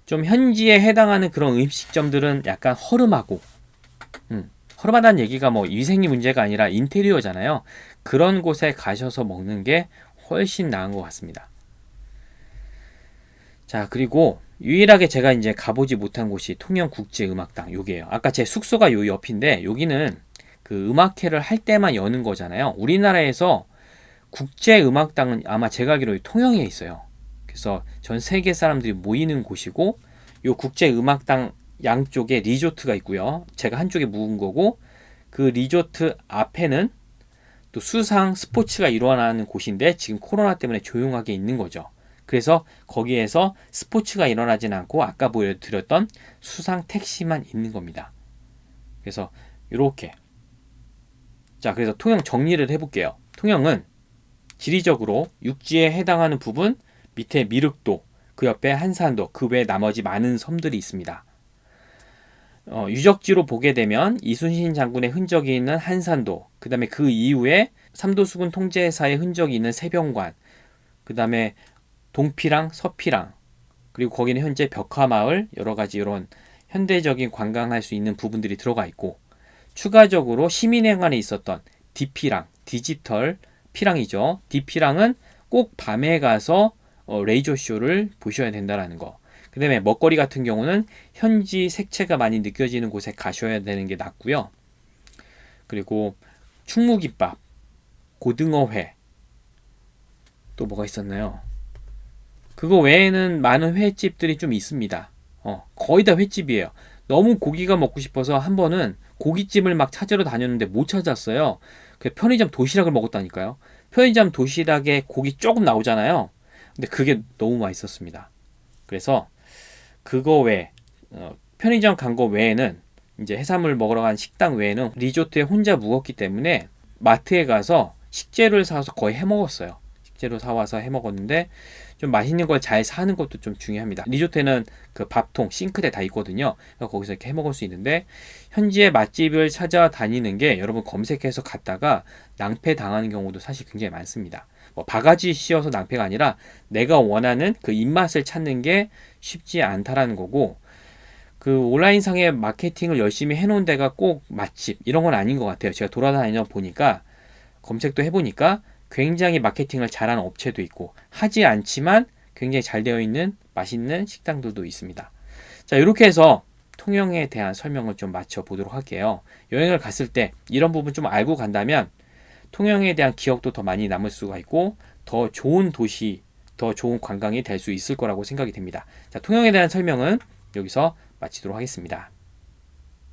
좀 현지에 해당하는 그런 음식점들은 약간 허름하고, 허름하다는 얘기가 뭐 위생이 문제가 아니라 인테리어잖아요. 그런 곳에 가셔서 먹는 게 훨씬 나은 것 같습니다. 자, 그리고 유일하게 제가 이제 가보지 못한 곳이 통영국제음악당 요게요. 아까 제 숙소가 요 옆인데 여기는 그 음악회를 할 때만 여는 거잖아요. 우리나라에서 국제음악당은 아마 제가 알기로 통영에 있어요. 그래서 전 세계 사람들이 모이는 곳이고, 요 국제음악당 양쪽에 리조트가 있고요. 제가 한쪽에 묵은 거고, 그 리조트 앞에는 또 수상 스포츠가 일어나는 곳인데 지금 코로나 때문에 조용하게 있는 거죠. 그래서 거기에서 스포츠가 일어나진 않고 아까 보여드렸던 수상 택시만 있는 겁니다. 그래서 이렇게, 자, 그래서 통영 정리를 해볼게요. 통영은 지리적으로 육지에 해당하는 부분, 밑에 미륵도, 그 옆에 한산도, 그 외 나머지 많은 섬들이 있습니다. 유적지로 보게 되면 이순신 장군의 흔적이 있는 한산도, 그 다음에 그 이후에 삼도수군 통제사의 흔적이 있는 세병관, 그 다음에 동피랑 서피랑, 그리고 거기는 현재 벽화마을, 여러가지 이런 현대적인 관광할 수 있는 부분들이 들어가 있고, 추가적으로 시민회관에 있었던 디피랑, 디지털 피랑이죠. 디피랑은 꼭 밤에 가서 레이저 쇼를 보셔야 된다는 거. 그 다음에 먹거리 같은 경우는 현지 색채가 많이 느껴지는 곳에 가셔야 되는 게 낫고요. 그리고 충무김밥, 고등어회, 또 뭐가 있었나요? 그거 외에는 많은 횟집들이 좀 있습니다. 거의 다 횟집이에요. 너무 고기가 먹고 싶어서 한 번은 고깃집을 막 찾으러 다녔는데 못 찾았어요. 편의점 도시락을 먹었다니까요. 편의점 도시락에 고기 조금 나오잖아요. 근데 그게 너무 맛있었습니다. 그래서 그거 외에 편의점 간 거 외에는, 이제 해산물 먹으러 간 식당 외에는 리조트에 혼자 묵었기 때문에 마트에 가서 식재료를 사와서 거의 해 먹었어요. 식재료 사와서 해 먹었는데 좀 맛있는 걸 잘 사는 것도 좀 중요합니다. 리조트에는 그 밥통, 싱크대 다 있거든요. 그래서 거기서 이렇게 해 먹을 수 있는데 현지의 맛집을 찾아다니는 게 여러분 검색해서 갔다가 낭패 당하는 경우도 사실 굉장히 많습니다. 뭐 바가지 씌워서 낭패가 아니라 내가 원하는 그 입맛을 찾는 게 쉽지 않다라는 거고, 그 온라인상의 마케팅을 열심히 해놓은 데가 꼭 맛집 이런 건 아닌 것 같아요. 제가 돌아다녀 보니까 검색도 해보니까 굉장히 마케팅을 잘하는 업체도 있고 하지 않지만 굉장히 잘 되어 있는 맛있는 식당들도 있습니다. 자, 이렇게 해서 통영에 대한 설명을 좀 마쳐보도록 할게요. 여행을 갔을 때 이런 부분 좀 알고 간다면 통영에 대한 기억도 더 많이 남을 수가 있고 더 좋은 도시, 더 좋은 관광이 될 수 있을 거라고 생각이 됩니다. 자, 통영에 대한 설명은 여기서 마치도록 하겠습니다.